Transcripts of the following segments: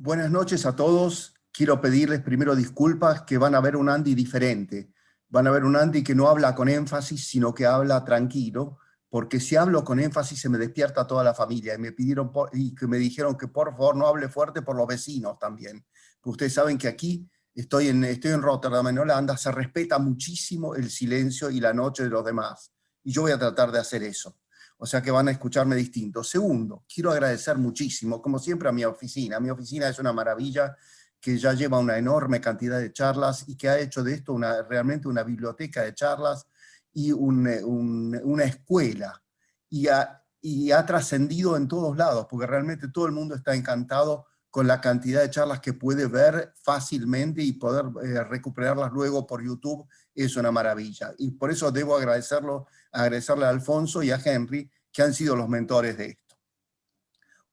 Buenas noches a todos. Quiero pedirles primero disculpas que van a ver un Andy diferente. Van a ver un Andy que no habla con énfasis, sino que habla tranquilo, porque si hablo con énfasis se me despierta toda la familia. Y me pidieron y que me dijeron que por favor no hable fuerte por los vecinos también. Porque ustedes saben que aquí estoy en Rotterdam, en Holanda, se respeta muchísimo el silencio y la noche de los demás. Y yo voy a tratar de hacer eso. O sea que van a escucharme distinto. Segundo, quiero agradecer muchísimo, como siempre, a mi oficina. Mi oficina es una maravilla que ya lleva una enorme cantidad de charlas y que ha hecho de esto realmente una biblioteca de charlas y una escuela. Y ha trascendido en todos lados, porque realmente todo el mundo está encantado con la cantidad de charlas que puede ver fácilmente y poder recuperarlas luego por YouTube. Es una maravilla. Y por eso debo agradecerle a Alfonso y a Henry, que han sido los mentores de esto.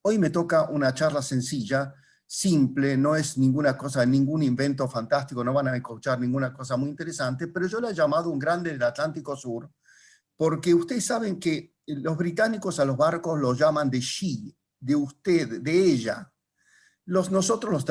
Hoy me toca una charla sencilla, simple, no es ninguna cosa, ningún invento fantástico, no van a escuchar ninguna cosa muy interesante, pero yo la he llamado un grande del Atlántico Sur, porque ustedes saben que los británicos a los barcos los llaman de she, de usted, de ella. Nosotros los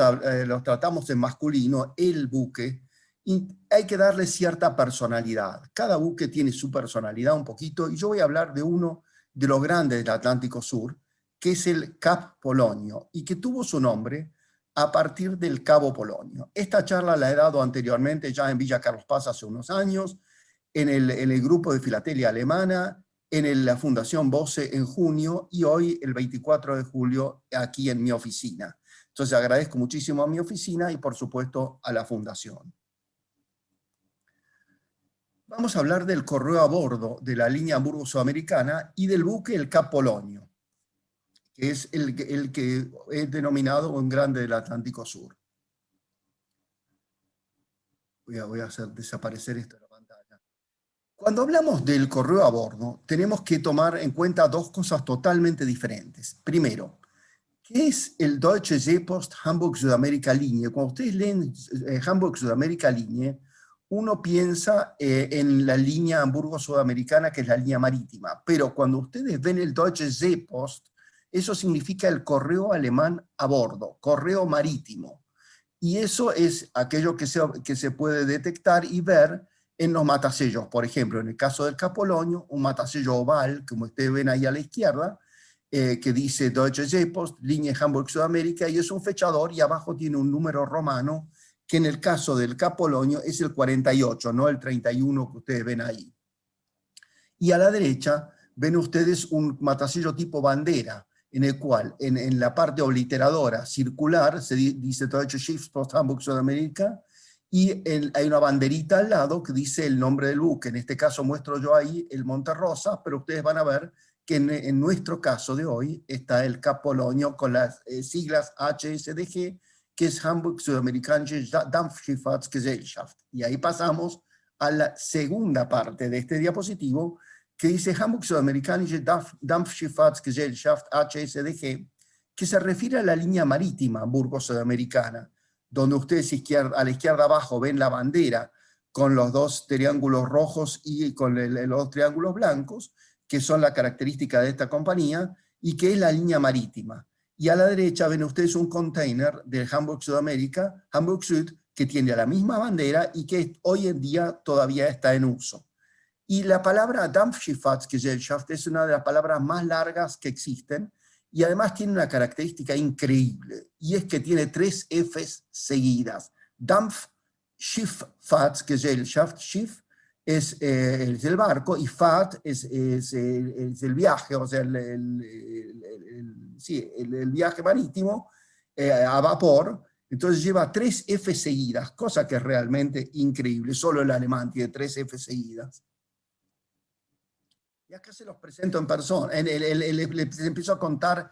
tratamos en masculino, el buque, y hay que darle cierta personalidad. Cada buque tiene su personalidad un poquito, y yo voy a hablar de uno de los grandes del Atlántico Sur, que es el Cap Polonio, y que tuvo su nombre a partir del Cabo Polonio. Esta charla la he dado anteriormente ya en Villa Carlos Paz hace unos años, en el grupo de filatelia alemana, en la Fundación Bose en junio, y hoy, el 24 de julio, aquí en mi oficina. Entonces agradezco muchísimo a mi oficina y por supuesto a la fundación. Vamos a hablar del correo a bordo de la línea Hamburgo-Sudamericana y del buque el Cap Polonio, que es el que es denominado un grande del Atlántico Sur. Voy a hacer desaparecer esto de la pantalla. Cuando hablamos del correo a bordo, tenemos que tomar en cuenta dos cosas totalmente diferentes. Primero, ¿qué es el Deutsche Seepost Hamburg-Südamerika-Linie? Cuando ustedes leen Hamburg-Südamerika-Linie, uno piensa en la línea Hamburgo-Sudamericana, que es la línea marítima. Pero cuando ustedes ven el Deutsche Seepost, eso significa el correo alemán a bordo, correo marítimo. Y eso es aquello que se puede detectar y ver en los matasellos. Por ejemplo, en el caso del Cap Polonio, un matasello oval, como ustedes ven ahí a la izquierda, que dice Deutsche Seepost, línea Hamburg-Sudamérica, y es un fechador, y abajo tiene un número romano, que en el caso del Cap Polonio es el 48, no el 31 que ustedes ven ahí. Y a la derecha ven ustedes un matasello tipo bandera, en el cual en la parte obliteradora circular se dice Deutsche Schiffspost Hamburg-Sudamérica, y hay una banderita al lado que dice el nombre del buque. En este caso muestro yo ahí el Monterrosa, pero ustedes van a ver que en nuestro caso de hoy está el Cap Polonio con las siglas HSDG, que es Hamburg Südamerikanische Dampfschifffahrtsgesellschaft. Y ahí pasamos a la segunda parte de este diapositivo, que dice Hamburg Südamerikanische Dampfschifffahrtsgesellschaft, HSDG, que se refiere a la línea marítima Hamburgo-Sudamericana, donde ustedes a la izquierda abajo ven la bandera con los dos triángulos rojos y con los dos triángulos blancos, que son la característica de esta compañía, y que es la línea marítima. Y a la derecha ven ustedes un container de Hamburg Sudamérica, Hamburg Süd, que tiene la misma bandera y que hoy en día todavía está en uso. Y la palabra Dampfschifffahrtsgesellschaft es una de las palabras más largas que existen, y además tiene una característica increíble, y es que tiene 3 Fs seguidas. Dampfschifffahrtsgesellschaft, Schiff es el barco, y Fahrt es el viaje, o sea, el viaje marítimo a vapor. Entonces lleva 3 F seguidas, cosa que es realmente increíble. Solo el alemán tiene 3 F seguidas. Y acá se los presento en persona. Les empiezo a contar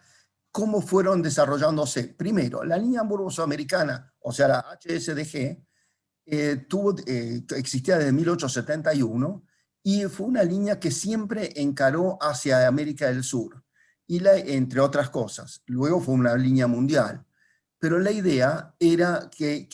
cómo fueron desarrollándose. Primero, la línea Hamburgo-Sudamericana, o sea, la HSDG, existía desde 1871, y fue una línea que siempre encaró hacia América del Sur, entre otras cosas. Luego fue una línea mundial. Pero la idea era que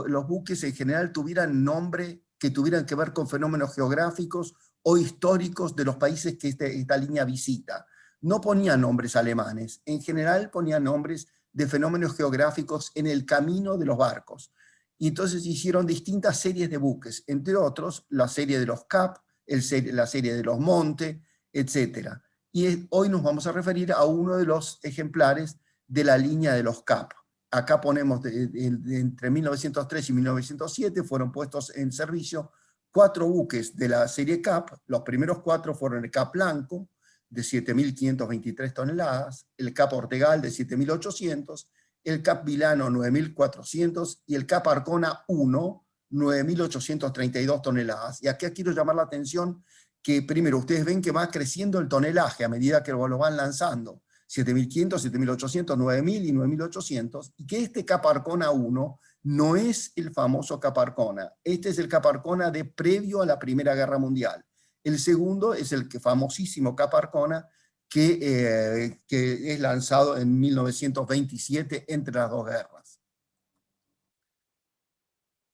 los buques en general tuvieran nombre que tuvieran que ver con fenómenos geográficos o históricos de los países que esta línea visita. No ponían nombres alemanes, en general ponían nombres de fenómenos geográficos en el camino de los barcos. Y entonces hicieron distintas series de buques, entre otros la serie de los Cap, la serie de los Monte, etc. Y hoy nos vamos a referir a uno de los ejemplares de la línea de los Cap. Acá ponemos entre 1903 y 1907 fueron puestos en servicio 4 buques de la serie Cap. Los primeros 4 fueron el Cap Blanco, de 7.523 toneladas, el Cap Ortegal de 7.800, el Cap Vilano 9.400 y el Cap Arcona 1, 9.832 toneladas. Y aquí quiero llamar la atención que primero ustedes ven que va creciendo el tonelaje a medida que lo van lanzando. 7.500, 7.800, 9.000 y 9.800, y que este Cap Arcona 1 no es el famoso Cap Arcona. Este es el Cap Arcona de previo a la Primera Guerra Mundial. El segundo es el famosísimo Cap Arcona que es lanzado en 1927 entre las dos guerras.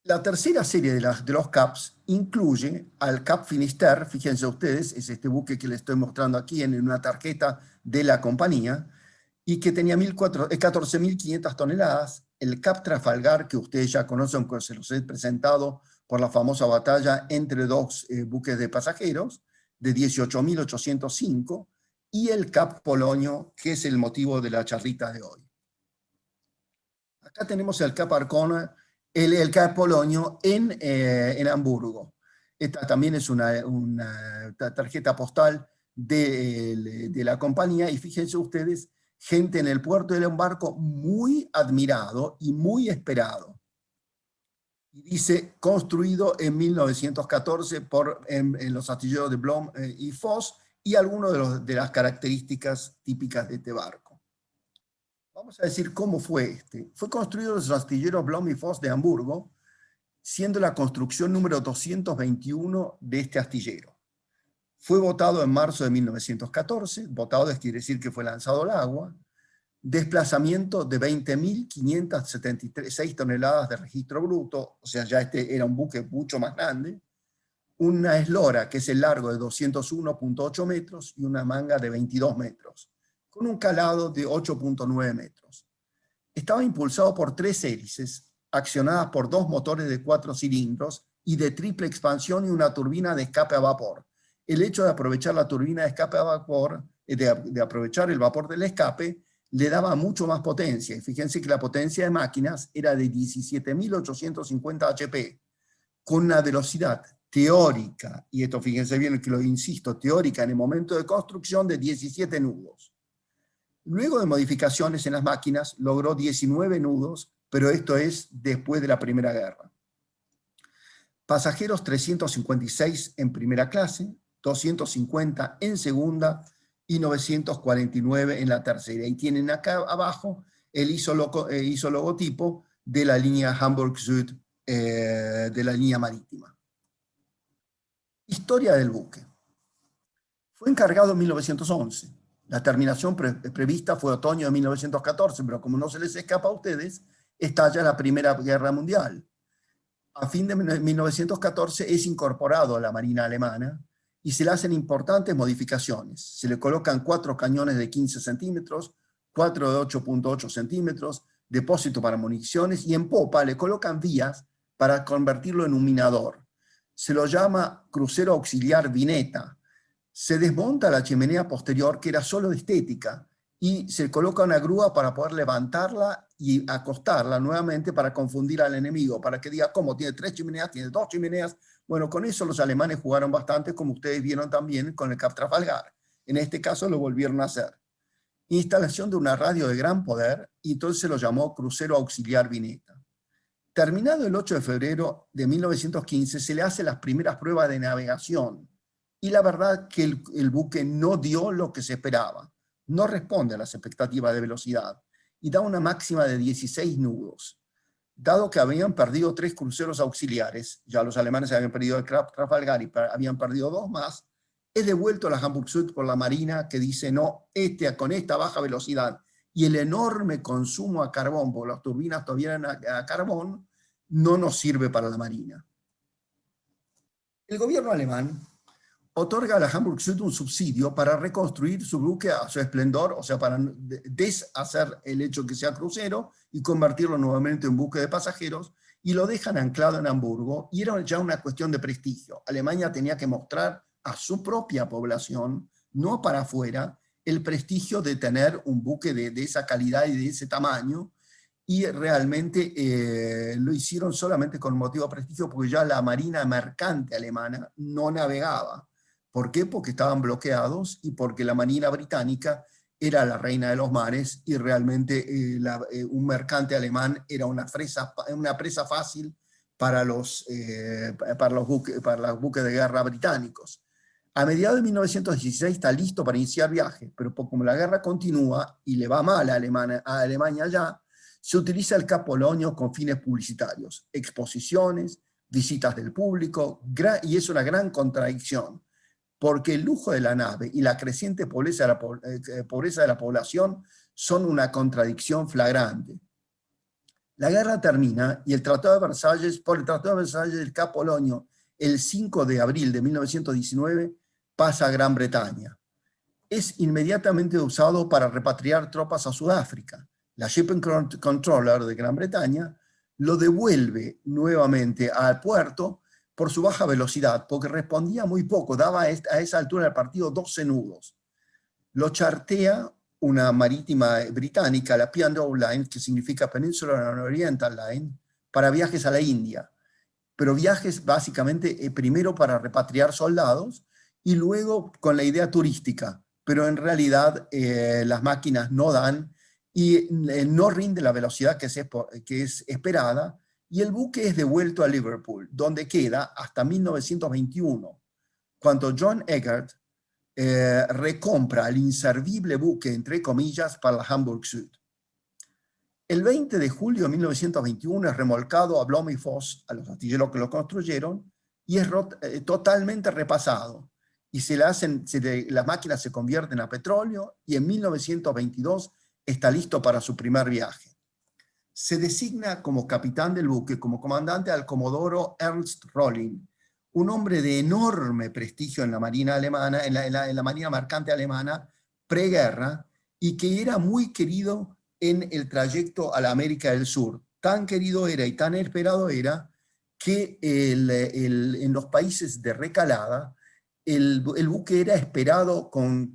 La tercera serie de los Caps incluye al Cap Finisterre. Fíjense ustedes, es este buque que les estoy mostrando aquí en una tarjeta de la compañía, y que tenía 14.500 toneladas, el Cap Trafalgar, que ustedes ya conocen, que se los he presentado por la famosa batalla entre dos buques de pasajeros, de 18.805, y el Cap Polonio, que es el motivo de la charlita de hoy. Acá tenemos el Cap Arcona, el Cap Polonio en Hamburgo. Esta también es una tarjeta postal de la compañía, y fíjense ustedes, gente en el puerto de un barco muy admirado y muy esperado. Y dice, construido en 1914 en los astilleros de Blohm y Voss, y algunas de las características típicas de este barco. Vamos a decir cómo fue este. Fue construido en los astilleros Blohm y Voss de Hamburgo, siendo la construcción número 221 de este astillero. Fue votado en marzo de 1914, votado quiere decir que fue lanzado al agua, desplazamiento de 20.576 toneladas de registro bruto, o sea, ya este era un buque mucho más grande, una eslora que es el largo de 201.8 metros y una manga de 22 metros, con un calado de 8.9 metros. Estaba impulsado por 3 hélices, accionadas por 2 motores de 4 cilindros y de triple expansión y una turbina de escape a vapor. El hecho de aprovechar la turbina de escape a vapor, de aprovechar el vapor del escape, le daba mucho más potencia. Y fíjense que la potencia de máquinas era de 17.850 HP, con una velocidad teórica, y esto fíjense bien que lo insisto, teórica en el momento de construcción, de 17 nudos. Luego de modificaciones en las máquinas, logró 19 nudos, pero esto es después de la Primera Guerra. Pasajeros 356 en primera clase, 250 en segunda y 949 en la tercera. Y tienen acá abajo el ISO logotipo de la línea Hamburg Süd, de la línea marítima. Historia del buque. Fue encargado en 1911. La terminación prevista fue otoño de 1914, pero como no se les escapa a ustedes, estalla la Primera Guerra Mundial. A fin de 1914 es incorporado a la Marina alemana y se le hacen importantes modificaciones. Se le colocan 4 cañones de 15 centímetros, 4 de 8.8 centímetros, depósito para municiones, y en popa le colocan vías para convertirlo en un minador. Se lo llama crucero auxiliar Vineta. Se desmonta la chimenea posterior, que era solo de estética, y se coloca una grúa para poder levantarla y acostarla nuevamente para confundir al enemigo, para que diga, ¿cómo? ¿Tiene 3 chimeneas? ¿Tiene 2 chimeneas? Bueno, con eso los alemanes jugaron bastante, como ustedes vieron también con el Cap Trafalgar. En este caso lo volvieron a hacer. Instalación de una radio de gran poder, y entonces se lo llamó crucero auxiliar Vineta. Terminado el 8 de febrero de 1915, se le hacen las primeras pruebas de navegación, y la verdad que el buque no dio lo que se esperaba. No responde a las expectativas de velocidad, y da una máxima de 16 nudos. Dado que habían perdido 3 cruceros auxiliares, ya los alemanes habían perdido el Trafalgar y habían perdido 2 más, es devuelto a la Hamburg Süd por la Marina, que dice, no, con esta baja velocidad y el enorme consumo a carbón, porque las turbinas todavía eran a carbón, no nos sirve para la Marina. El gobierno alemán otorga a la Hamburg Süd un subsidio para reconstruir su buque a su esplendor, o sea, para deshacer el hecho que sea crucero y convertirlo nuevamente en buque de pasajeros, y lo dejan anclado en Hamburgo, y era ya una cuestión de prestigio. Alemania tenía que mostrar a su propia población, no para afuera, el prestigio de tener un buque de esa calidad y de ese tamaño, y realmente lo hicieron solamente con motivo de prestigio, porque ya la marina mercante alemana no navegaba. ¿Por qué? Porque estaban bloqueados y porque la marina británica era la reina de los mares y realmente un mercante alemán era una presa fácil para los buques de guerra británicos. A mediados de 1916 está listo para iniciar viajes, pero como la guerra continúa y le va mal a Alemania ya, se utiliza el Cap Polonio con fines publicitarios, exposiciones, visitas del público, y es una gran contradicción, porque el lujo de la nave y la creciente pobreza de la población son una contradicción flagrante. La guerra termina y por el Tratado de Versalles el Cap Polonio, el 5 de abril de 1919, pasa a Gran Bretaña. Es inmediatamente usado para repatriar tropas a Sudáfrica. La Shipping Controller de Gran Bretaña lo devuelve nuevamente al puerto por su baja velocidad, porque respondía muy poco, daba a esa altura del partido 12 nudos. Lo chartea una marítima británica, la P&O Line, que significa Peninsular and Oriental Line, para viajes a la India, pero viajes básicamente primero para repatriar soldados y luego con la idea turística, pero en realidad las máquinas no dan y no rinde la velocidad que es esperada, y el buque es devuelto a Liverpool, donde queda hasta 1921, cuando John Eggert recompra el inservible buque, entre comillas, para la Hamburg Süd. El 20 de julio de 1921 es remolcado a Blommingfoss, a los astilleros que lo construyeron, y es totalmente repasado. Y las máquinas se convierten a petróleo, y en 1922 está listo para su primer viaje. Se designa como capitán del buque, como comandante, al comodoro Ernst Rolling, un hombre de enorme prestigio en la marina alemana, en la marina mercante alemana preguerra, y que era muy querido en el trayecto a la América del Sur. Tan querido era y tan esperado era que en los países de recalada el buque era esperado con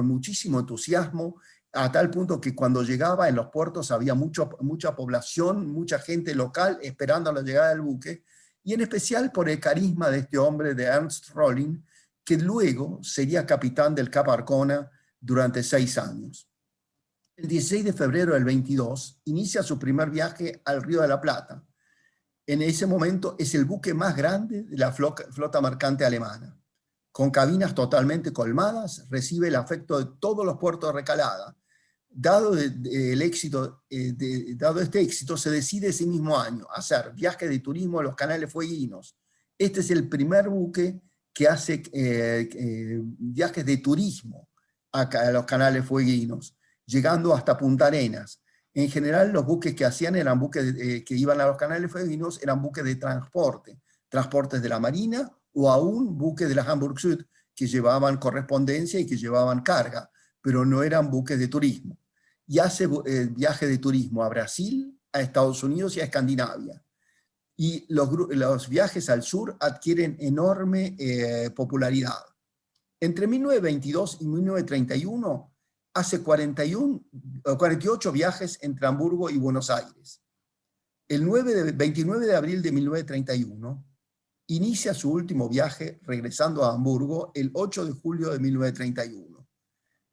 muchísimo entusiasmo, a tal punto que cuando llegaba en los puertos había mucha población, mucha gente local esperando la llegada del buque, y en especial por el carisma de este hombre, de Ernst Rolling, que luego sería capitán del Cap Arcona durante 6 años. El 16 de febrero del 22 inicia su primer viaje al Río de la Plata. En ese momento es el buque más grande de la flota mercante alemana. Con cabinas totalmente colmadas, recibe el afecto de todos los puertos de recalada. Dado este éxito, se decide ese mismo año hacer viajes de turismo a los canales fueguinos. Este es el primer buque que hace viajes de turismo a los canales fueguinos, llegando hasta Punta Arenas. En general, los buques que hacían eran buques que iban a los canales fueguinos, eran buques de transportes de la Marina, o aún buques de la Hamburg Süd que llevaban correspondencia y que llevaban carga, pero no eran buques de turismo. Y hace viaje de turismo a Brasil, a Estados Unidos y a Escandinavia. Y los viajes al sur adquieren enorme popularidad. Entre 1922 y 1931 hace 48 viajes entre Hamburgo y Buenos Aires. El 29 de abril de 1931 inicia su último viaje regresando a Hamburgo el 8 de julio de 1931.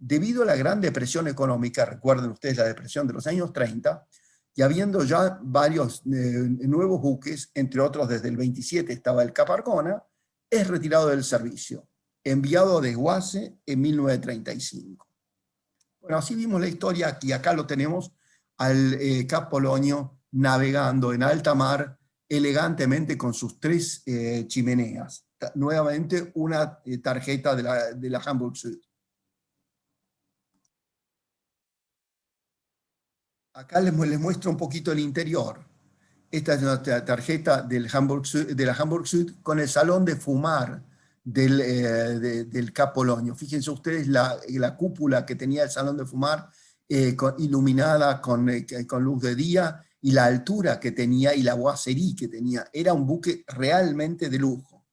Debido a la gran depresión económica, recuerden ustedes la depresión de los años 30, y habiendo ya varios nuevos buques, entre otros desde el 27 estaba el Cap Arcona, es retirado del servicio, enviado a desguace en 1935. Bueno, así vimos la historia, y acá lo tenemos al Cap Polonio navegando en alta mar elegantemente con sus 3 chimeneas. Nuevamente una tarjeta de la Hamburg Süd. Acá les muestro un poquito el interior. Esta es una tarjeta de la Hamburg Süd con el salón de fumar del Cap Polonio. Fíjense ustedes la cúpula que tenía el Salón de Fumar, iluminada con luz de día, y la altura que tenía y la boiserie que tenía. Era un buque realmente de lujo.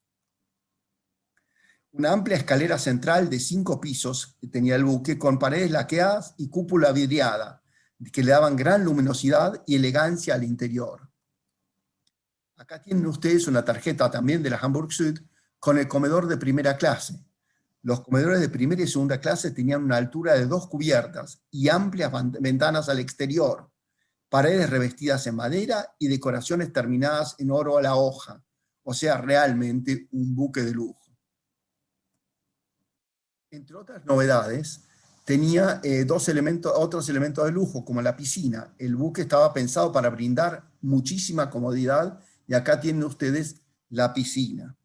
Una amplia escalera central de 5 pisos que tenía el buque, con paredes laqueadas y cúpula vidriada, que le daban gran luminosidad y elegancia al interior. Acá tienen ustedes una tarjeta también de la Hamburg Süd con el comedor de primera clase. Los comedores de primera y segunda clase tenían una altura de 2 cubiertas y amplias ventanas al exterior, paredes revestidas en madera y decoraciones terminadas en oro a la hoja. O sea, realmente un buque de lujo. Entre otras novedades, tenía otros elementos de lujo, como la piscina. El buque estaba pensado para brindar muchísima comodidad, y acá tienen ustedes la piscina,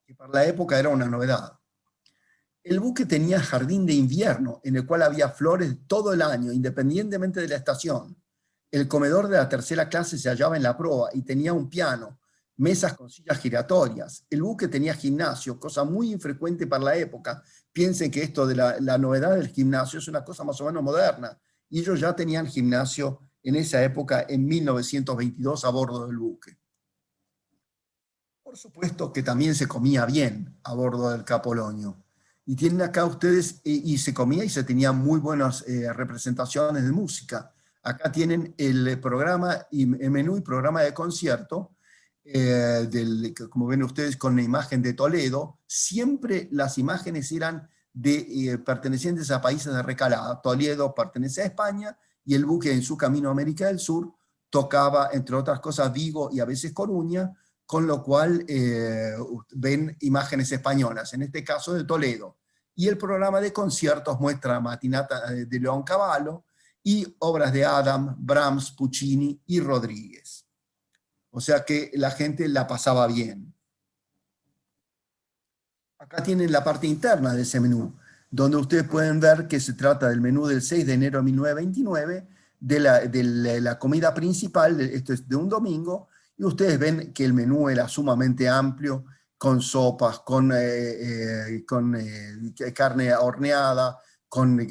que para la época era una novedad. El buque tenía jardín de invierno, en el cual había flores todo el año, independientemente de la estación. El comedor de la tercera clase se hallaba en la proa y tenía un piano, mesas con sillas giratorias. El buque tenía gimnasio, cosa muy infrecuente para la época. Piensen que esto de la novedad del gimnasio es una cosa más o menos moderna, y ellos ya tenían gimnasio en esa época, en 1922, a bordo del buque. Por supuesto que también se comía bien a bordo del Cap Polonio. Y tienen acá ustedes, y se comía y se tenían muy buenas representaciones de música. Acá tienen el programa, el menú y programa de concierto, como ven ustedes con la imagen de Toledo. Siempre las imágenes eran pertenecientes a países de recalada. Toledo pertenece a España, y el buque en su camino a América del Sur tocaba, entre otras cosas, Vigo y a veces Coruña, con lo cual ven imágenes españolas, en este caso de Toledo. Y el programa de conciertos muestra Matinata de Leoncavallo y obras de Adam, Brahms, Puccini y Rodríguez. O sea que la gente la pasaba bien. Acá tienen la parte interna de ese menú, donde ustedes pueden ver que se trata del menú del 6 de enero de 1929, de la comida principal, esto es de un domingo, y ustedes ven que el menú era sumamente amplio, con sopas, con carne horneada, con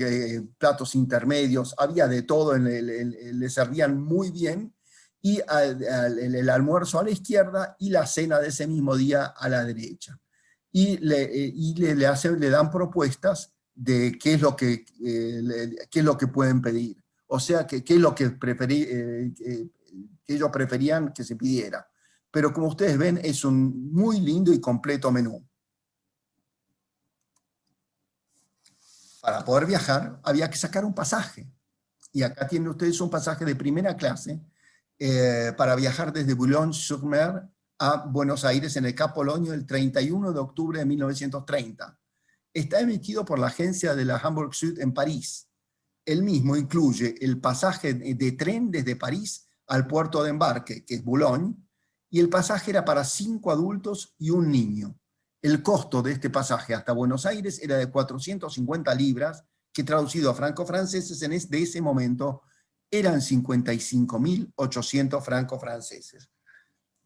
platos intermedios, había de todo, le servían muy bien, y el almuerzo a la izquierda y la cena de ese mismo día a la derecha. Y le dan propuestas de qué es lo que pueden pedir. O sea, qué es lo que ellos preferían que se pidiera. Pero como ustedes ven, es un muy lindo y completo menú. Para poder viajar había que sacar un pasaje. Y acá tienen ustedes un pasaje de primera clase para viajar desde Boulogne-sur-Mer a Buenos Aires en el Cap Polonio el 31 de octubre de 1930. Está emitido por la agencia de la Hamburg Süd en París. El mismo incluye el pasaje de tren desde París al puerto de embarque, que es Boulogne, y el pasaje era para 5 adultos y un niño. El costo de este pasaje hasta Buenos Aires era de 450 libras, que traducido a francos franceses de ese momento eran 55.800 francos franceses.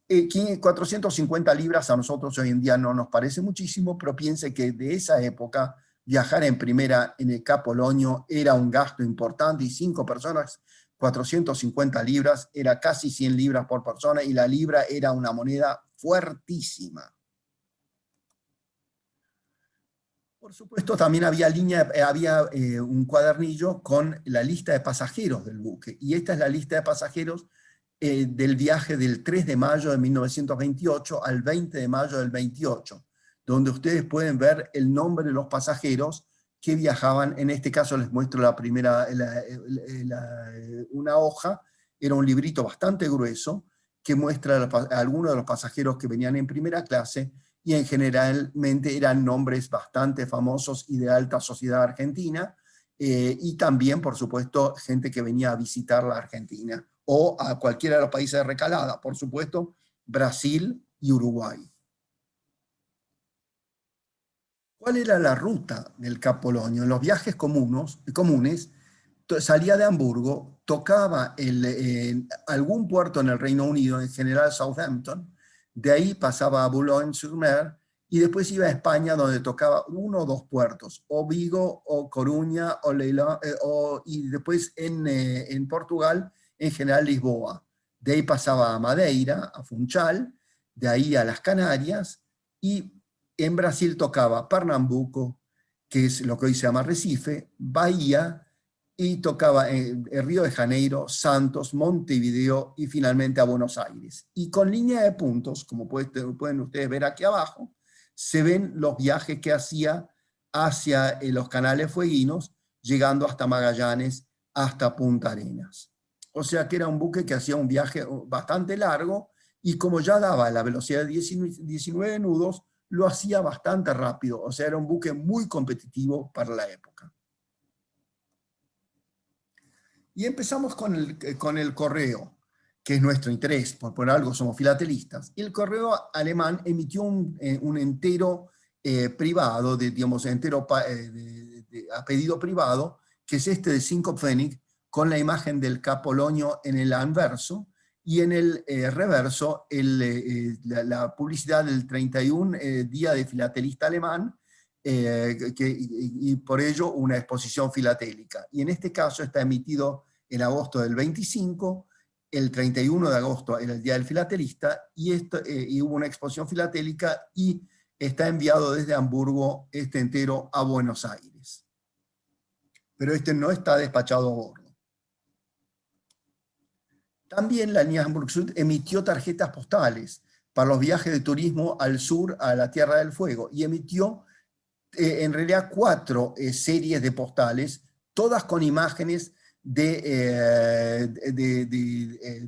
450 libras a nosotros hoy en día no nos parece muchísimo, pero piense que de esa época viajar en primera en el Cap Polonio era un gasto importante, y 5 personas, 450 libras, era casi 100 libras por persona, y la libra era una moneda fuertísima. Por supuesto, también había un cuadernillo con la lista de pasajeros del buque, y esta es la lista de pasajeros del viaje del 3 de mayo de 1928 al 20 de mayo del 28, donde ustedes pueden ver el nombre de los pasajeros que viajaban. En este caso les muestro la primera, una hoja, era un librito bastante grueso, que muestra a algunos de los pasajeros que venían en primera clase, y en generalmente eran nombres bastante famosos y de alta sociedad argentina, y también, por supuesto, gente que venía a visitar la Argentina, o a cualquiera de los países de recalada, por supuesto, Brasil y Uruguay. ¿Cuál era la ruta del Cap Polonio? En los viajes comunes, salía de Hamburgo, tocaba algún puerto en el Reino Unido, en general Southampton, de ahí pasaba a Boulogne-sur-Mer, y después iba a España, donde tocaba uno o dos puertos, o Vigo, o Coruña, o Leilón, y después en Portugal, en general Lisboa. De ahí pasaba a Madeira, a Funchal, de ahí a las Canarias, y en Brasil tocaba Pernambuco, que es lo que hoy se llama Recife, Bahía, y tocaba en Río de Janeiro, Santos, Montevideo y finalmente a Buenos Aires. Y con línea de puntos, como pueden ustedes ver aquí abajo, se ven los viajes que hacía hacia los canales fueguinos, llegando hasta Magallanes, hasta Punta Arenas. O sea que era un buque que hacía un viaje bastante largo, y como ya daba la velocidad de 19 nudos, lo hacía bastante rápido. O sea, era un buque muy competitivo para la época. Y empezamos con el correo, que es nuestro interés, por algo somos filatelistas. Y el correo alemán emitió un entero privado, digamos, entero a pedido privado, que es este de 5 Pfennig, con la imagen del Capologno en el anverso, y en el reverso la publicidad del 31 Día de Filatelista Alemán, y por ello una exposición filatélica. Y en este caso está emitido en agosto del 25, el 31 de agosto era el Día del Filatelista, y hubo una exposición filatélica, y está enviado desde Hamburgo este entero a Buenos Aires. Pero este no está despachado a bordo. También la línea Hamburg-Süd emitió tarjetas postales para los viajes de turismo al sur, a la Tierra del Fuego, y emitió en realidad 4 series de postales, todas con imágenes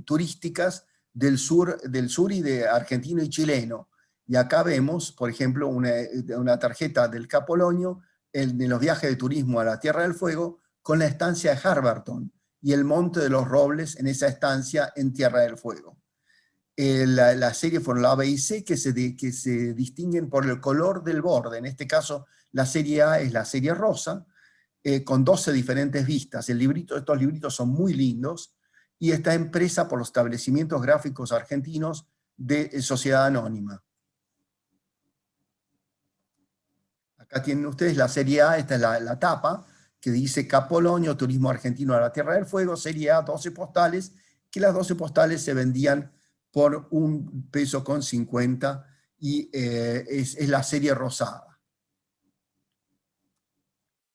turísticas del sur y de argentino y chileno. Y acá vemos, por ejemplo, una tarjeta del Capologno de los viajes de turismo a la Tierra del Fuego, con la estancia de Harberton y el Monte de los Robles en esa estancia en Tierra del Fuego. La serie fueron la A, B y C, que se distinguen por el color del borde. En este caso, la serie A es la serie rosa, con 12 diferentes vistas. Estos libritos son muy lindos, y está impresa por los establecimientos gráficos argentinos de Sociedad Anónima. Acá tienen ustedes la serie A, esta es la tapa, que dice Capologno, Turismo Argentino a la Tierra del Fuego, serie A, 12 postales, que las 12 postales se vendían por $1,50, y es la serie rosada.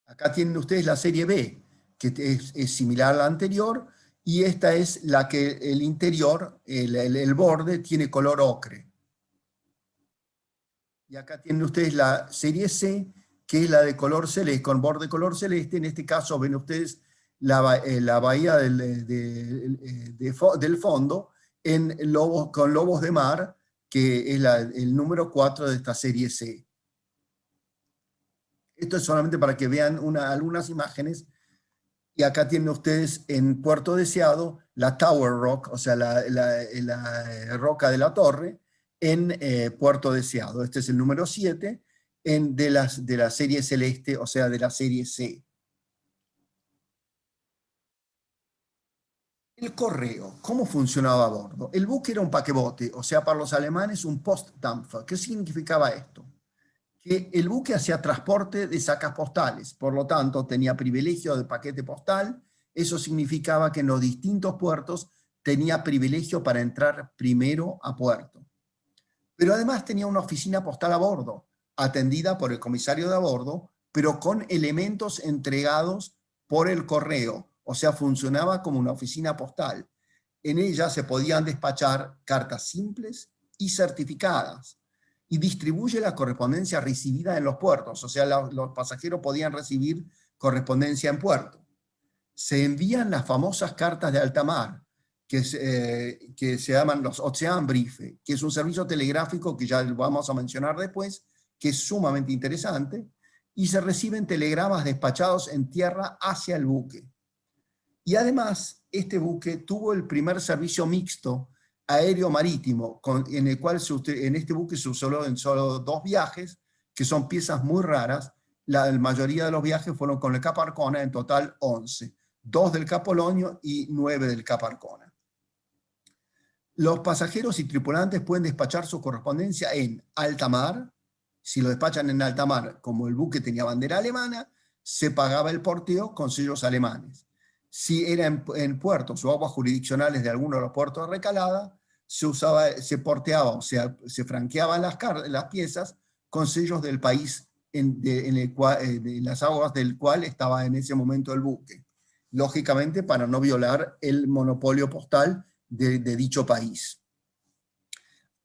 Acá tienen ustedes la serie B, que es similar a la anterior, y esta es la que el interior, el borde, tiene color ocre. Y acá tienen ustedes la serie C, que es la de color celeste, con borde color celeste. En este caso ven ustedes la bahía del fondo, con lobos de mar, que es el número 4 de esta serie C. Esto es solamente para que vean algunas imágenes. Y acá tienen ustedes en Puerto Deseado la Tower Rock, o sea, la roca de la torre, en Puerto Deseado. Este es el número 7 de la serie celeste, o sea, de la serie C. El correo, ¿cómo funcionaba a bordo? El buque era un paquebote, o sea, para los alemanes un Postdampfer. ¿Qué significaba esto? Que el buque hacía transporte de sacas postales, por lo tanto tenía privilegio de paquete postal. Eso significaba que en los distintos puertos tenía privilegio para entrar primero a puerto. Pero además tenía una oficina postal a bordo, atendida por el comisario de a bordo, pero con elementos entregados por el correo, o sea, funcionaba como una oficina postal. En ella se podían despachar cartas simples y certificadas, y distribuye la correspondencia recibida en los puertos, o sea, los pasajeros podían recibir correspondencia en puerto. Se envían las famosas cartas de alta mar, que se llaman los Ozeanbriefe, que es un servicio telegráfico que ya vamos a mencionar después, que es sumamente interesante, y se reciben telegramas despachados en tierra hacia el buque. Y además, este buque tuvo el primer servicio mixto aéreo-marítimo, en el cual en este buque se usó en solo 2 viajes, que son piezas muy raras. La mayoría de los viajes fueron con el Cap Arcona, en total 11. 2 del Capologno y 9 del Cap Arcona. Los pasajeros y tripulantes pueden despachar su correspondencia en alta mar, Si lo despachan en alta mar, como el buque tenía bandera alemana, se pagaba el porteo con sellos alemanes. Si era en puertos o aguas jurisdiccionales de alguno de los puertos de recalada, se porteaba, o sea, se franqueaban las piezas con sellos del país de las aguas del cual estaba en ese momento el buque. Lógicamente, para no violar el monopolio postal de dicho país.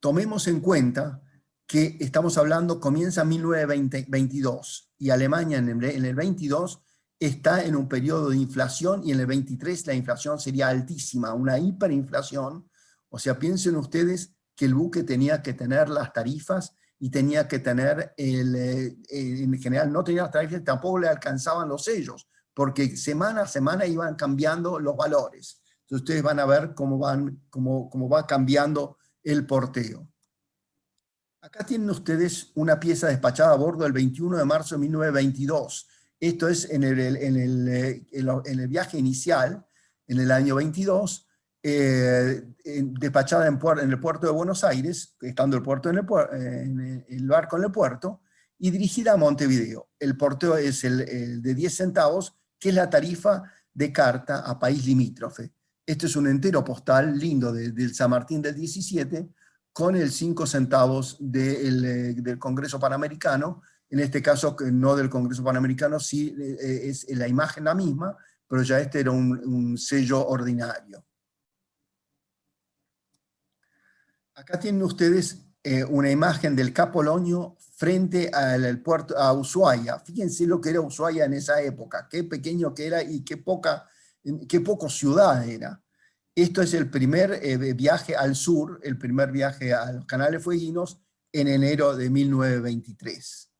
Tomemos en cuenta que estamos hablando, comienza en 1922 y Alemania en el 22 está en un periodo de inflación y en el 23 la inflación sería altísima, una hiperinflación. O sea, piensen ustedes que el buque tenía que tener las tarifas y tenía que tener, en general no tenía las tarifas, tampoco le alcanzaban los sellos, porque semana a semana iban cambiando los valores. Entonces ustedes van a ver cómo va cambiando el porteo. Acá tienen ustedes una pieza despachada a bordo el 21 de marzo de 1922. Esto es en el viaje inicial, en el año 22, despachada en el puerto de Buenos Aires, estando el barco en el puerto, y dirigida a Montevideo. El porteo es el de 10 centavos, que es la tarifa de carta a país limítrofe. Esto es un entero postal lindo del San Martín del 17, con el 5 centavos del Congreso Panamericano, en este caso no del Congreso Panamericano, sí es la imagen la misma, pero ya este era un sello ordinario. Acá tienen ustedes una imagen del Capo Polonio frente al puerto, a Ushuaia. Fíjense lo que era Ushuaia en esa época, qué pequeño que era y qué poco ciudad era. Esto es el primer viaje al sur, el primer viaje a los Canales Fueguinos en enero de 1923.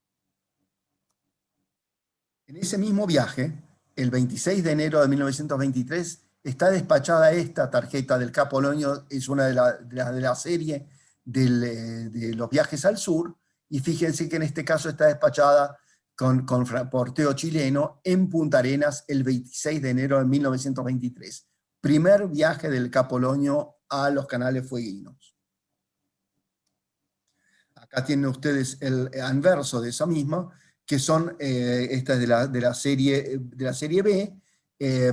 En ese mismo viaje, el 26 de enero de 1923, está despachada esta tarjeta del Capo Polonio, es una de la serie de los viajes al sur, y fíjense que en este caso está despachada con porteo chileno en Punta Arenas el 26 de enero de 1923. Primer viaje del Capo Polonio a los Canales Fueguinos. Acá tienen ustedes el anverso de esa misma, que son, esta es de la serie B,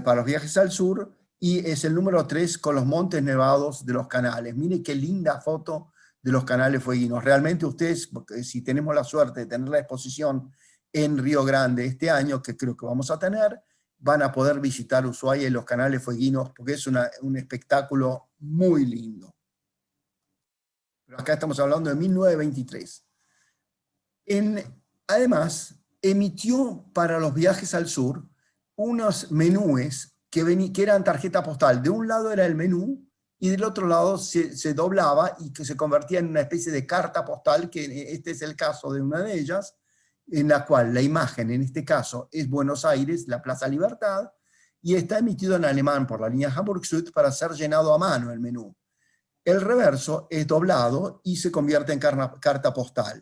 para los viajes al sur, y es el número 3 con los montes nevados de los canales. Miren qué linda foto de los Canales Fueguinos. Realmente ustedes, si tenemos la suerte de tener la exposición en Río Grande este año, que creo que vamos a tener, van a poder visitar Ushuaia y los Canales Fueguinos, porque es un espectáculo muy lindo. Pero acá estamos hablando de 1923. Además, emitió para los viajes al sur unos menúes que eran tarjeta postal. De un lado era el menú y del otro lado se doblaba y que se convertía en una especie de carta postal, que este es el caso de una de ellas, en la cual la imagen, en este caso, es Buenos Aires, la Plaza Libertad, y está emitido en alemán por la línea Hamburg-Süd para ser llenado a mano el menú. El reverso es doblado y se convierte en carta postal.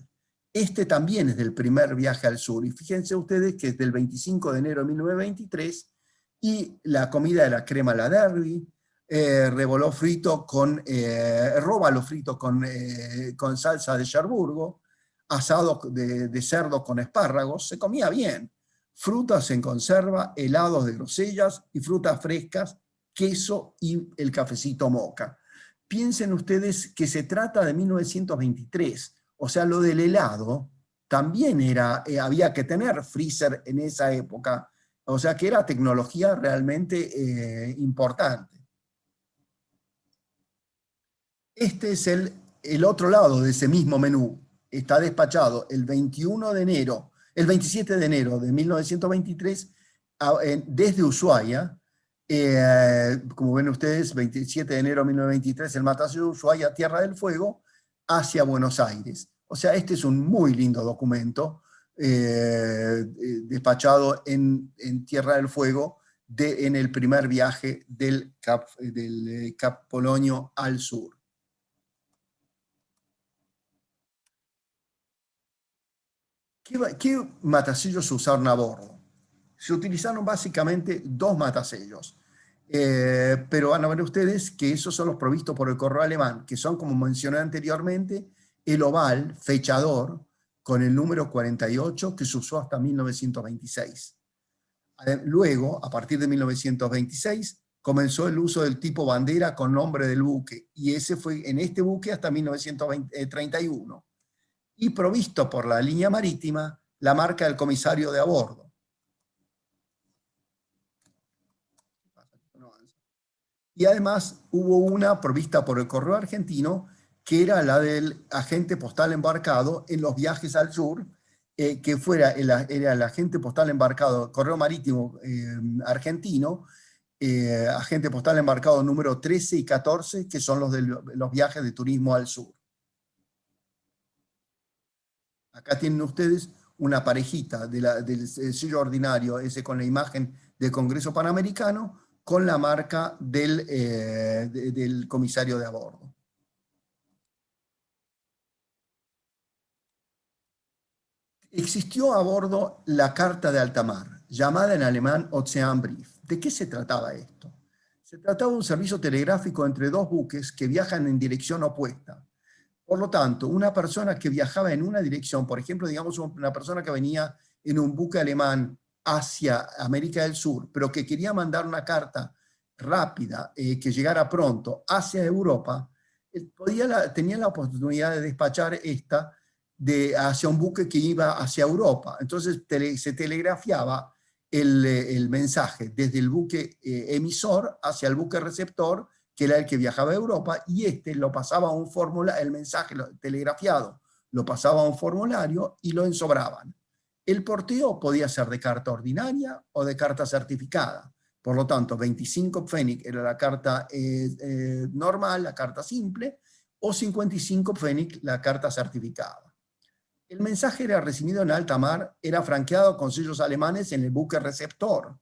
Este también es del primer viaje al sur, y fíjense ustedes que es del 25 de enero de 1923, y la comida de la crema a la derby, róbalo frito con salsa de Cherburgo, asado de cerdo con espárragos, se comía bien, frutas en conserva, helados de grosellas y frutas frescas, queso y el cafecito moca. Piensen ustedes que se trata de 1923, o sea, lo del helado también había que tener freezer en esa época, o sea que era tecnología realmente importante. Este es el otro lado de ese mismo menú. Está despachado el 27 de enero de 1923 desde Ushuaia. Como ven ustedes, 27 de enero de 1923, el Matasio de Ushuaia, Tierra del Fuego, hacia Buenos Aires. O sea, este es un muy lindo documento despachado en Tierra del Fuego en el primer viaje del Cap Polonio al sur. ¿Qué matasellos se usaron a bordo? Se utilizaron básicamente dos matasellos. Pero van a ver ustedes que esos son los provistos por el correo alemán, que son, como mencioné anteriormente, el oval, fechador, con el número 48 que se usó hasta 1926. Luego, a partir de 1926, comenzó el uso del tipo bandera con nombre del buque, y ese fue en este buque hasta 1931, y provisto por la línea marítima la marca del comisario de a bordo. Y además hubo una provista por el Correo Argentino, que era la del agente postal embarcado en los viajes al sur, que era el agente postal embarcado, Correo Marítimo Argentino, agente postal embarcado número 13 y 14, que son los de los viajes de turismo al sur. Acá tienen ustedes una parejita del sello ordinario, ese con la imagen del Congreso Panamericano, con la marca del comisario de a bordo. Existió a bordo la carta de alta mar, llamada en alemán Ozeanbrief. ¿De qué se trataba esto? Se trataba de un servicio telegráfico entre dos buques que viajan en dirección opuesta. Por lo tanto, una persona que viajaba en una dirección, por ejemplo, digamos una persona que venía en un buque alemán hacia América del Sur, pero que quería mandar una carta rápida, que llegara pronto hacia Europa, tenía la oportunidad de despachar esta hacia un buque que iba hacia Europa. Entonces se telegrafiaba el mensaje desde el buque emisor hacia el buque receptor, que era el que viajaba a Europa, y lo pasaba a un formulario, el mensaje telegrafiado lo pasaba a un formulario y lo ensobraban. El porteo podía ser de carta ordinaria o de carta certificada. Por lo tanto, 25 Pfennig era la carta normal, la carta simple, o 55 Pfennig la carta certificada. El mensaje era recibido en alta mar, era franqueado con sellos alemanes en el buque receptor,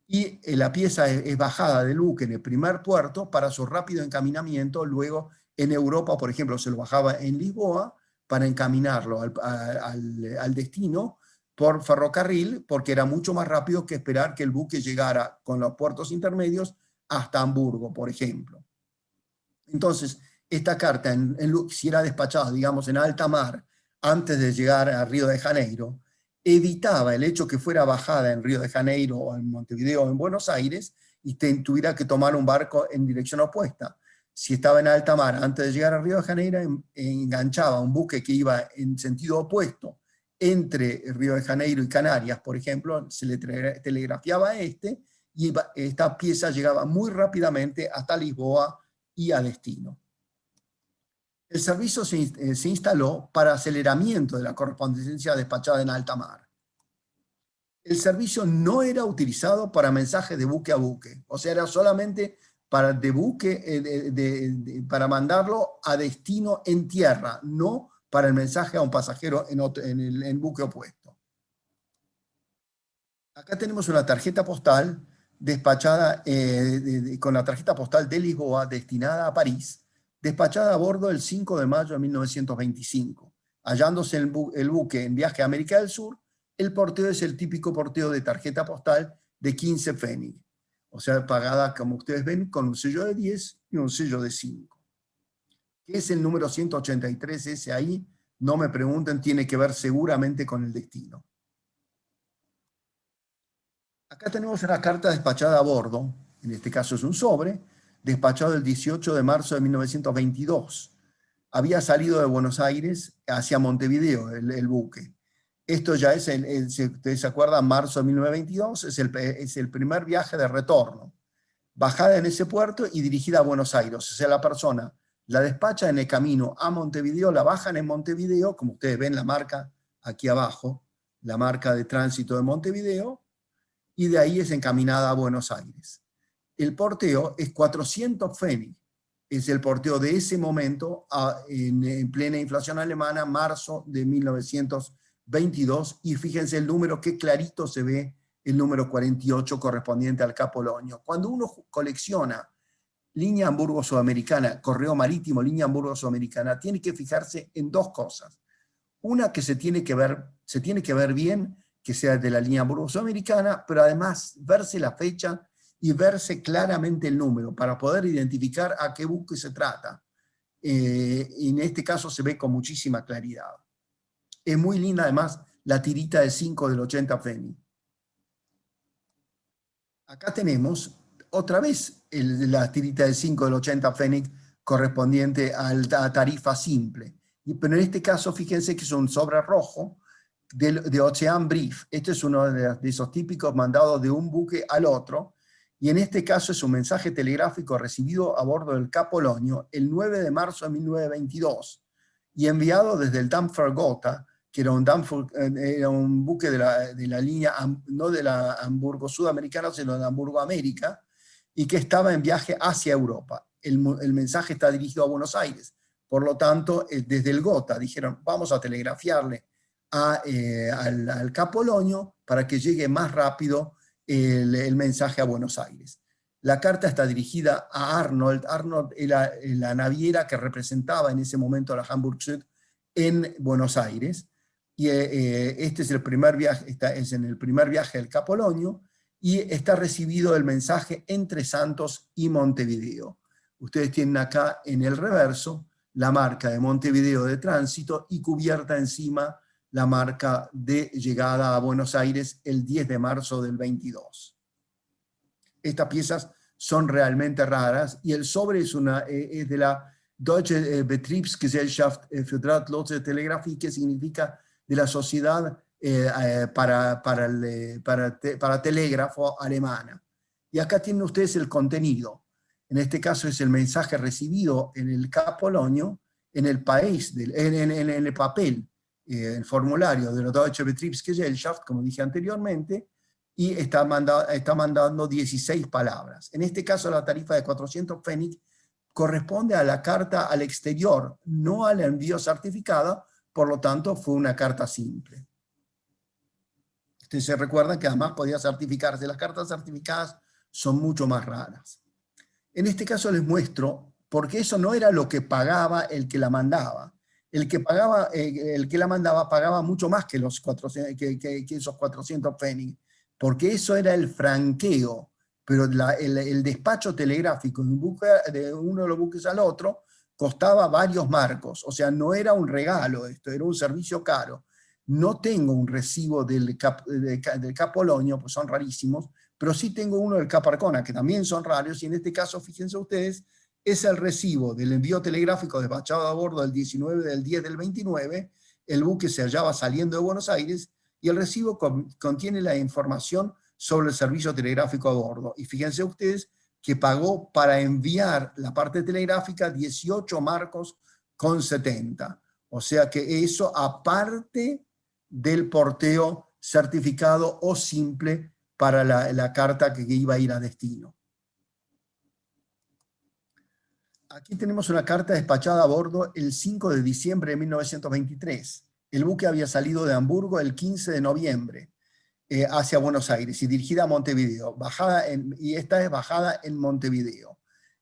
y la pieza es bajada del buque en el primer puerto para su rápido encaminamiento. Luego en Europa, por ejemplo, se lo bajaba en Lisboa para encaminarlo al destino por ferrocarril, porque era mucho más rápido que esperar que el buque llegara con los puertos intermedios hasta Hamburgo, por ejemplo. Entonces, esta carta, si era despachada, digamos, en alta mar, antes de llegar a Río de Janeiro, evitaba el hecho que fuera bajada en Río de Janeiro o en Montevideo o en Buenos Aires y tuviera que tomar un barco en dirección opuesta. Si estaba en alta mar antes de llegar a Río de Janeiro, enganchaba un buque que iba en sentido opuesto entre Río de Janeiro y Canarias, por ejemplo, se le telegrafiaba a y esta pieza llegaba muy rápidamente hasta Lisboa y a destino. El servicio se instaló para aceleramiento de la correspondencia despachada en alta mar. El servicio no era utilizado para mensajes de buque a buque, o sea, era solamente para para mandarlo a destino en tierra, no para el mensaje a un pasajero en el buque opuesto. Acá tenemos una tarjeta postal despachada con la tarjeta postal de Lisboa destinada a París, despachada a bordo el 5 de mayo de 1925. Hallándose el buque en viaje a América del Sur, el porteo es el típico porteo de tarjeta postal de 15 Pfennig, o sea, pagada, como ustedes ven, con un sello de 10 y un sello de 5. ¿Qué es el número 183 ese ahí? No me pregunten, tiene que ver seguramente con el destino. Acá tenemos una carta despachada a bordo, en este caso es un sobre, despachado el 18 de marzo de 1922. Había salido de Buenos Aires hacia Montevideo el buque. Esto ya es, si ustedes se acuerdan, marzo de 1922, es el primer viaje de retorno. Bajada en ese puerto y dirigida a Buenos Aires. O sea, la persona la despacha en el camino a Montevideo, la bajan en Montevideo, como ustedes ven la marca aquí abajo, la marca de tránsito de Montevideo, y de ahí es encaminada a Buenos Aires. El porteo es 400 Pfennig, es el porteo de ese momento en plena inflación alemana, marzo de 1922, y fíjense el número, qué clarito se ve el número 48 correspondiente al Capo Polonio. Cuando uno colecciona línea Hamburgo-Sudamericana, correo marítimo, línea Hamburgo-Sudamericana, tiene que fijarse en dos cosas. Una, que se tiene que ver bien, que sea de la línea Hamburgo-Sudamericana, pero además verse la fecha y verse claramente el número para poder identificar a qué buque se trata. Y en este caso se ve con muchísima claridad. Es muy linda además la tirita de 5 del 80 Pfennig. Acá tenemos otra vez la tirita de 5 del 80 Pfennig correspondiente a la tarifa simple. Pero en este caso, fíjense que es un sobre rojo de Ocean Brief. Este es uno de esos típicos mandados de un buque al otro. Y en este caso es un mensaje telegráfico recibido a bordo del Cap Polonio el 9 de marzo de 1922 y enviado desde el Dampfer Gotha, que era un buque de la línea, no de la Hamburgo Sudamericana, sino de Hamburgo América, y que estaba en viaje hacia Europa. El mensaje está dirigido a Buenos Aires. Por lo tanto, desde el Gotha dijeron, vamos a telegrafiarle al Cap Polonio para que llegue más rápido el mensaje a Buenos Aires. La carta está dirigida a Arnold. Arnold era la naviera que representaba en ese momento a la Hamburg Süd en Buenos Aires. Y este es el primer viaje, es en el primer viaje del Cap Polonio, y está recibido el mensaje entre Santos y Montevideo. Ustedes tienen acá en el reverso la marca de Montevideo de tránsito y cubierta encima la marca de llegada a Buenos Aires el 10 de marzo del 22. Estas piezas son realmente raras y el sobre es de la Deutsche Betriebsgesellschaft für Drahtlose Telegrafie, que significa de la sociedad para telégrafo alemana. Y acá tienen ustedes el contenido. En este caso es el mensaje recibido en el Cap Polonio, en el país, en el papel, el formulario de la Deutsche Betriebsgesellschaft, como dije anteriormente, y está mandando 16 palabras. En este caso la tarifa de 400 Pfennig corresponde a la carta al exterior, no al envío certificado, por lo tanto fue una carta simple. Ustedes se recuerdan que además podía certificarse. Las cartas certificadas son mucho más raras. En este caso les muestro, porque eso no era lo que pagaba el que la mandaba. El que la mandaba pagaba mucho más que, esos 400 Pfennig, porque eso era el franqueo, pero el despacho telegráfico de uno de los buques al otro costaba varios marcos, o sea, no era un regalo esto, era un servicio caro. No tengo un recibo del Cap Polonio, pues son rarísimos, pero sí tengo uno del Cap Arcona, que también son raros, y en este caso, fíjense ustedes, es el recibo del envío telegráfico despachado a bordo el 19 del 10 del 29, el buque se hallaba saliendo de Buenos Aires, y el recibo contiene la información sobre el servicio telegráfico a bordo. Y fíjense ustedes que pagó para enviar la parte telegráfica 18 marcos con 70. O sea que eso aparte del porteo certificado o simple para la carta que iba a ir a destino. Aquí tenemos una carta despachada a bordo el 5 de diciembre de 1923. El buque había salido de Hamburgo el 15 de noviembre hacia Buenos Aires y dirigida a Montevideo. Y esta es bajada en Montevideo.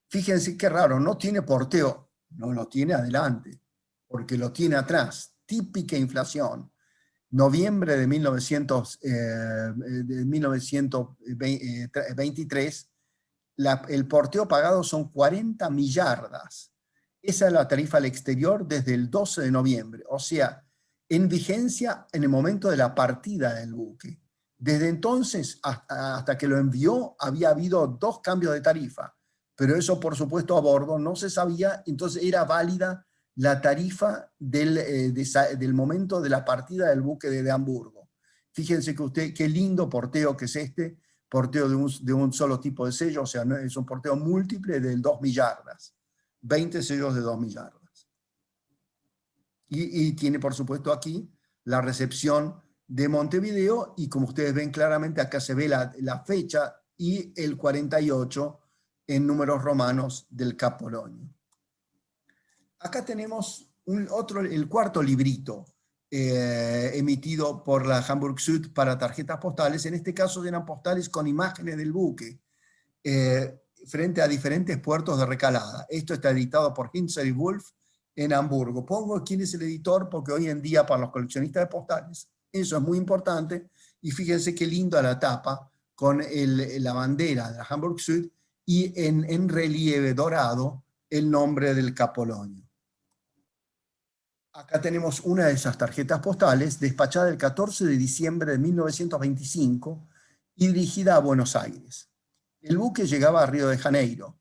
Fíjense qué raro, no tiene porteo, no lo tiene adelante, porque lo tiene atrás. Típica inflación. Noviembre de 1923, el porteo pagado son 40 millardas. Esa es la tarifa al exterior desde el 12 de noviembre, o sea, en vigencia en el momento de la partida del buque. Desde entonces hasta que lo envió había habido 2 cambios de tarifa, pero eso por supuesto a bordo no se sabía, entonces era válida la tarifa del momento de la partida del buque de Hamburgo. Fíjense que usted, qué lindo porteo que es este, porteo de un solo tipo de sello, o sea, no, es un porteo múltiple de 2 millardas, 20 sellos de 2 millardas. Y tiene, por supuesto, aquí la recepción de Montevideo, y como ustedes ven claramente, acá se ve la fecha y el 48 en números romanos del Cap Polonio. Acá tenemos el cuarto librito emitido por la Hamburg Süd para tarjetas postales. En este caso eran postales con imágenes del buque frente a diferentes puertos de recalada. Esto está editado por Hinzer y Wolf en Hamburgo. Pongo quién es el editor porque hoy en día para los coleccionistas de postales eso es muy importante. Y fíjense qué linda la tapa con la bandera de la Hamburg Süd y en relieve dorado el nombre del Cap Polonio. Acá tenemos una de esas tarjetas postales despachada el 14 de diciembre de 1925 y dirigida a Buenos Aires. El buque llegaba a Río de Janeiro.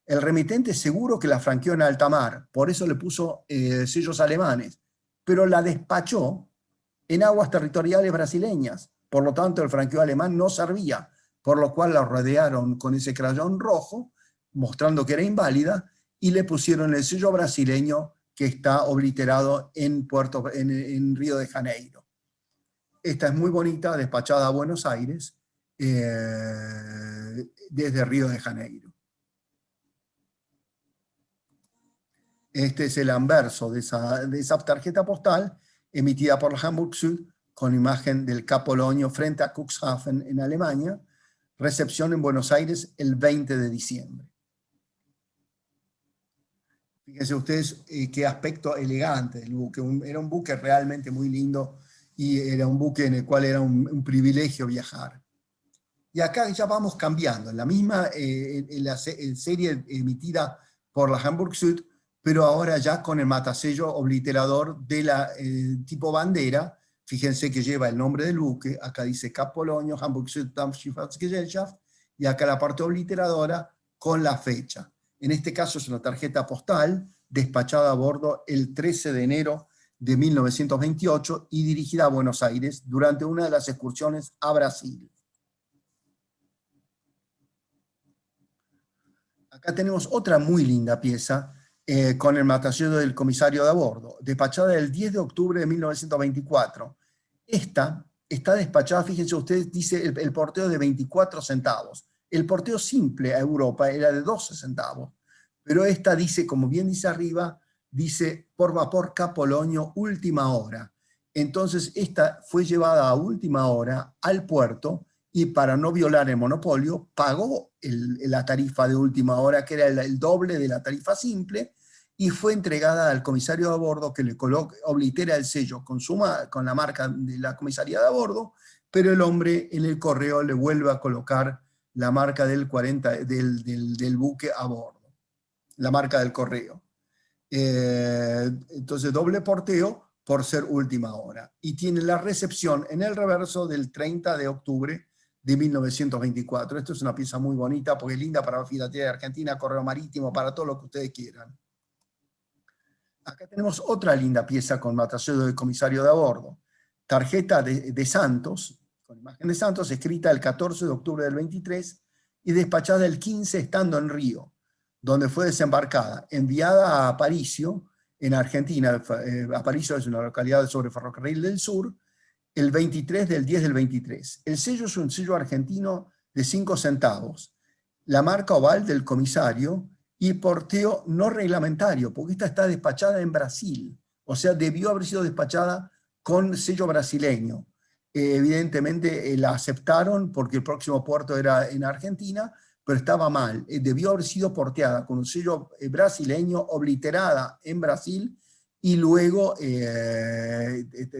El remitente seguro que la franqueó en alta mar, por eso le puso sellos alemanes, pero la despachó en aguas territoriales brasileñas. Por lo tanto, el franqueo alemán no servía, por lo cual la rodearon con ese crayón rojo, mostrando que era inválida, y le pusieron el sello brasileño que está obliterado en Río de Janeiro. Esta es muy bonita, despachada a Buenos Aires desde Río de Janeiro. Este es el anverso de esa tarjeta postal emitida por la Hamburg Süd con imagen del Cap Polonio frente a Cuxhaven en Alemania, recepción en Buenos Aires el 20 de diciembre. Fíjense ustedes qué aspecto elegante del buque. Era un buque realmente muy lindo y era un buque en el cual era un privilegio viajar. Y acá ya vamos cambiando, en la misma serie emitida por la Hamburg Süd, pero ahora ya con el matasello obliterador de la tipo bandera. Fíjense que lleva el nombre del buque, acá dice Cap Polonio, Hamburg Süd Dampfschifffahrtsgesellschaft, y acá la parte obliteradora con la fecha. En este caso es una tarjeta postal despachada a bordo el 13 de enero de 1928 y dirigida a Buenos Aires durante una de las excursiones a Brasil. Acá tenemos otra muy linda pieza con el matasello del comisario de a bordo, despachada el 10 de octubre de 1924. Esta está despachada, fíjense ustedes, dice el porteo de 24 centavos. El porteo simple a Europa era de 12 centavos, pero esta dice, como bien dice arriba, dice por vapor Cap Polonio última hora. Entonces esta fue llevada a última hora al puerto y para no violar el monopolio pagó la tarifa de última hora, que era el doble de la tarifa simple, y fue entregada al comisario de a bordo, que le oblitera el sello con la marca de la comisaría de a bordo, pero el hombre en el correo le vuelve a colocar la marca del buque a bordo, la marca del correo. Entonces doble porteo por ser última hora. Y tiene la recepción en el reverso del 30 de octubre de 1924. Esto es una pieza muy bonita porque es linda para la filatería de Argentina, correo marítimo, para todo lo que ustedes quieran. Acá tenemos otra linda pieza con matasello del comisario de a bordo. Tarjeta de Santos, con imagen de Santos, escrita el 14 de octubre del 23 y despachada el 15 estando en Río, donde fue desembarcada, enviada a Aparicio, en Argentina. Aparicio es una localidad sobre Ferrocarril del Sur, el 23 del 10 del 23. El sello es un sello argentino de 5 centavos, la marca oval del comisario y porteo no reglamentario, porque esta está despachada en Brasil, o sea, debió haber sido despachada con sello brasileño. Evidentemente la aceptaron porque el próximo puerto era en Argentina, pero estaba mal. Debió haber sido porteada con un sello brasileño, obliterada en Brasil, y luego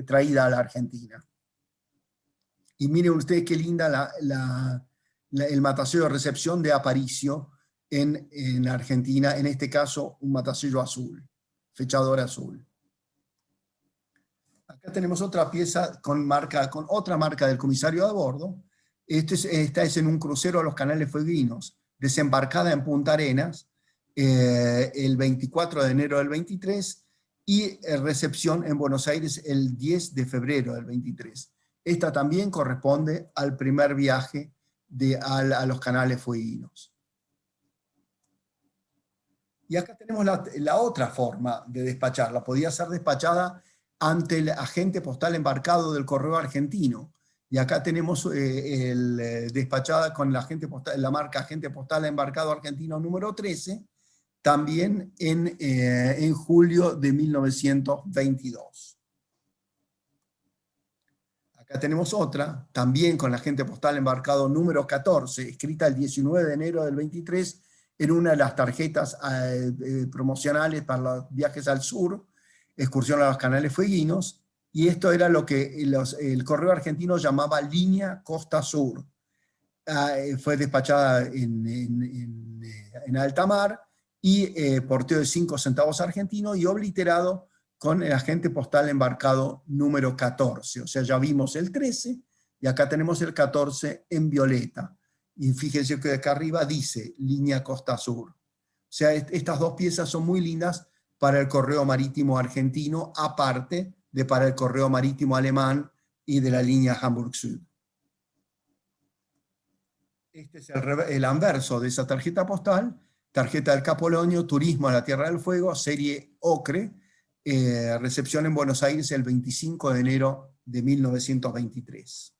traída a la Argentina. Y miren ustedes qué linda el matasello de recepción de Aparicio en Argentina, en este caso un matasello azul, fechador azul. Acá tenemos otra pieza con otra marca del comisario de a bordo. Esta es en un crucero a los Canales Fueguinos, desembarcada en Punta Arenas el 24 de enero del 23 y recepción en Buenos Aires el 10 de febrero del 23. Esta también corresponde al primer viaje a los Canales Fueguinos. Y acá tenemos la otra forma de despacharla. Podía ser despachada ante el agente postal embarcado del correo argentino. Y acá tenemos despachada con la marca agente postal embarcado argentino número 13, también en julio de 1922. Acá tenemos otra, también con la agente postal embarcado número 14, escrita el 19 de enero del 23, en una de las tarjetas promocionales para los viajes al sur, excursión a los Canales Fueguinos, y esto era lo que el correo argentino llamaba línea Costa Sur. Fue despachada en alta mar y porteo de 5 centavos argentinos y obliterado con el agente postal embarcado número 14. O sea, ya vimos el 13 y acá tenemos el 14 en violeta. Y fíjense que acá arriba dice línea Costa Sur. O sea, estas dos piezas son muy lindas para el correo marítimo argentino, aparte de para el correo marítimo alemán y de la línea Hamburg-Süd. Este es el anverso de esa tarjeta postal, tarjeta del Capolonio, turismo a la Tierra del Fuego, serie Ocre, recepción en Buenos Aires el 25 de enero de 1923.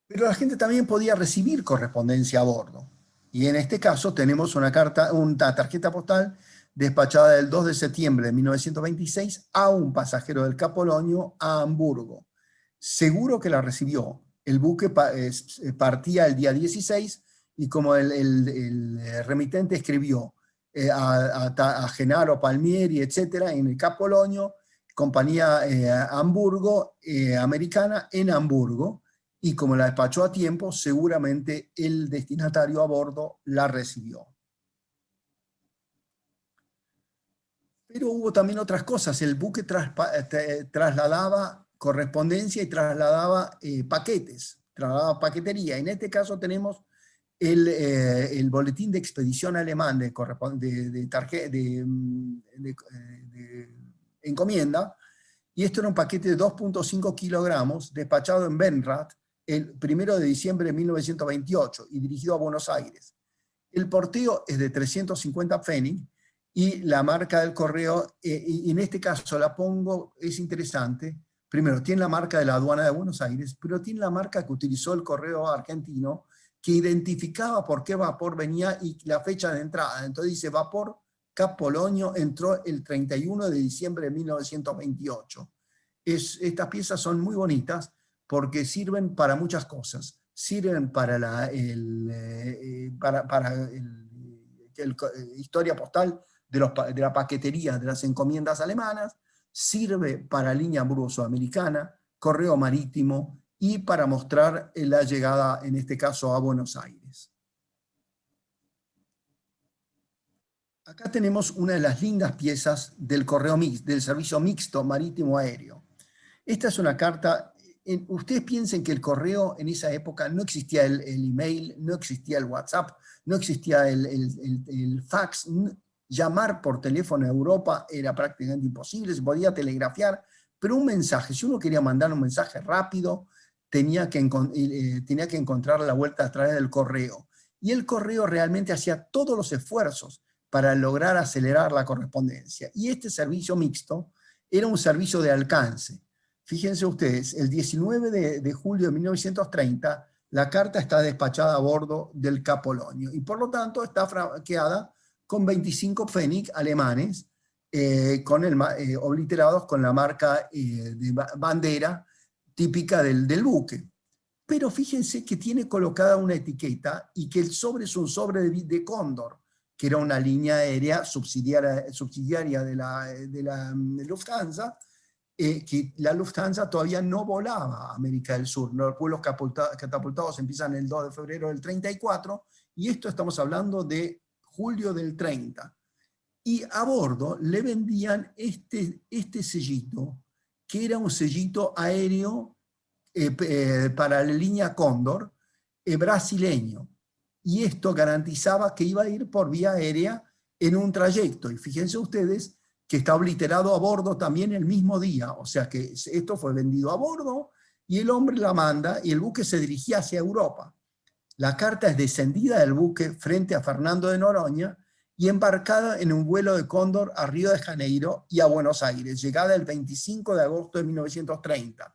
Pero la gente también podía recibir correspondencia a bordo. Y en este caso tenemos una tarjeta postal despachada el 2 de septiembre de 1926 a un pasajero del Capolonio a Hamburgo. Seguro que la recibió. El buque partía el día 16 y como el remitente escribió a Genaro Palmieri, etcétera, en el Capolonio, compañía Hamburgo, americana en Hamburgo, y como la despachó a tiempo, seguramente el destinatario a bordo la recibió. Pero hubo también otras cosas. El buque trasladaba correspondencia y trasladaba paquetes, trasladaba paquetería. En este caso tenemos el boletín de expedición alemán de encomienda, y esto era un paquete de 2.5 kilogramos despachado en Benrath el 1 de diciembre de 1928 y dirigido a Buenos Aires. El porteo es de 350 Pfennig y la marca del correo, y en este caso la pongo, es interesante. Primero, tiene la marca de la aduana de Buenos Aires, pero tiene la marca que utilizó el correo argentino, que identificaba por qué vapor venía y la fecha de entrada. Entonces dice, vapor Capolonio entró el 31 de diciembre de 1928. Estas piezas son muy bonitas porque sirven para muchas cosas. Sirven para la historia postal de la paquetería de las encomiendas alemanas, sirve para línea Hamburgo-Sudamericana, correo marítimo y para mostrar la llegada, en este caso, a Buenos Aires. Acá tenemos una de las lindas piezas del correo del servicio mixto marítimo aéreo. Esta es una carta. Ustedes piensen que el correo en esa época no existía el email, no existía el WhatsApp, no existía el fax. Llamar por teléfono a Europa era prácticamente imposible, se podía telegrafiar, pero un mensaje, si uno quería mandar un mensaje rápido, tenía que encontrar la vuelta a través del correo. Y el correo realmente hacía todos los esfuerzos para lograr acelerar la correspondencia. Y este servicio mixto era un servicio de alcance. Fíjense ustedes, el 19 de julio de 1930, la carta está despachada a bordo del Capolonio y por lo tanto está franqueada con 25 Pfennig alemanes, obliterados con la marca de bandera típica del buque. Pero fíjense que tiene colocada una etiqueta y que el sobre es un sobre de Cóndor, que era una línea aérea subsidiaria de la Lufthansa, que la Lufthansa todavía no volaba a América del Sur. Los vuelos catapultados empiezan el 2 de febrero del 34, y esto estamos hablando de julio del 30. Y a bordo le vendían este sellito, que era un sellito aéreo para la línea Cóndor brasileño. Y esto garantizaba que iba a ir por vía aérea en un trayecto. Y fíjense ustedes que está obliterado a bordo también el mismo día. O sea que esto fue vendido a bordo y el hombre la manda y el buque se dirigía hacia Europa. La carta es descendida del buque frente a Fernando de Noronha y embarcada en un vuelo de Cóndor a Río de Janeiro y a Buenos Aires, llegada el 25 de agosto de 1930.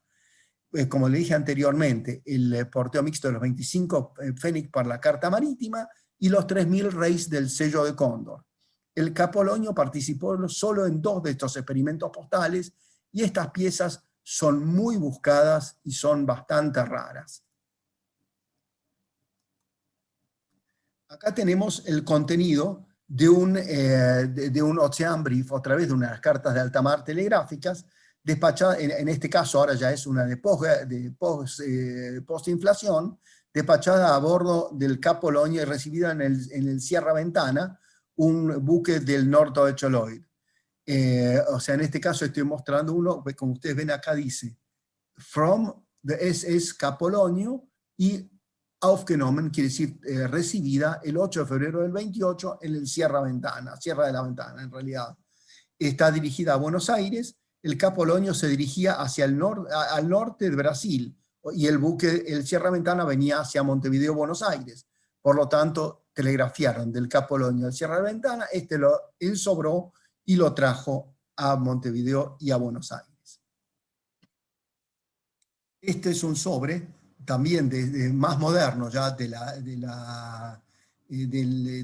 Como le dije anteriormente, el porteo mixto de los 25 Pfennig para la carta marítima y los 3.000 reis del sello de Cóndor. El Capolonio participó solo en 2 de estos experimentos postales y estas piezas son muy buscadas y son bastante raras. Acá tenemos el contenido de un Ocean Brief, a través de unas cartas de alta mar telegráficas, despachada, en este caso ahora ya es una de post-inflación, despachada a bordo del Capolonio y recibida en el Sierra Ventana, un buque del Norte de Lloyd. O sea, en este caso estoy mostrando uno, como ustedes ven acá dice, from the SS Capolonio, y aufgenommen quiere decir recibida el 8 de febrero del 28 en el Sierra de la Ventana en realidad. Está dirigida a Buenos Aires, el Capolonio se dirigía hacia el al norte de Brasil, y el buque, el Sierra Ventana, venía hacia Montevideo, Buenos Aires. Por lo tanto, telegrafiaron del Capolonio al Sierra Ventana, lo ensobró y lo trajo a Montevideo y a Buenos Aires. Este es un sobre, también más moderno ya de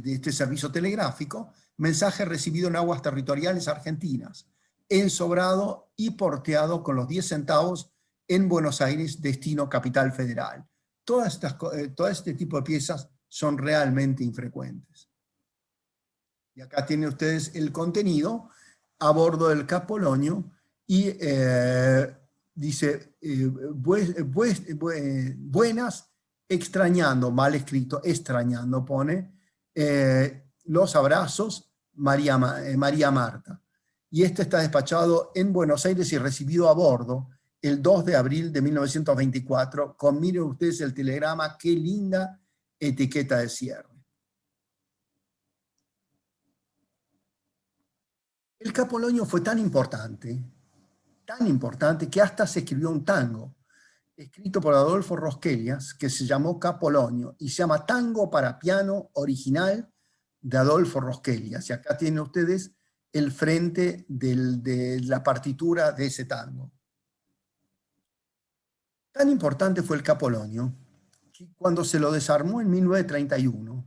este servicio telegráfico, mensaje recibido en aguas territoriales argentinas, ensobrado y porteado con los 10 centavos en Buenos Aires, destino Capital Federal. Todo este tipo de piezas son realmente infrecuentes. Y acá tienen ustedes el contenido a bordo del Capolonio, y dice, buenas, extrañando, mal escrito, extrañando pone, los abrazos, María Marta. Y este está despachado en Buenos Aires y recibido a bordo el 2 de abril de 1924, con, miren ustedes el telegrama, qué linda etiqueta de cierre. El Capolonio fue tan importante, que hasta se escribió un tango, escrito por Adolfo Rosquelias, que se llamó Capolonio, y se llama Tango para piano original de Adolfo Rosquelias. Y acá tienen ustedes el frente de la partitura de ese tango. Tan importante fue el Capolonio, que cuando se lo desarmó en 1931,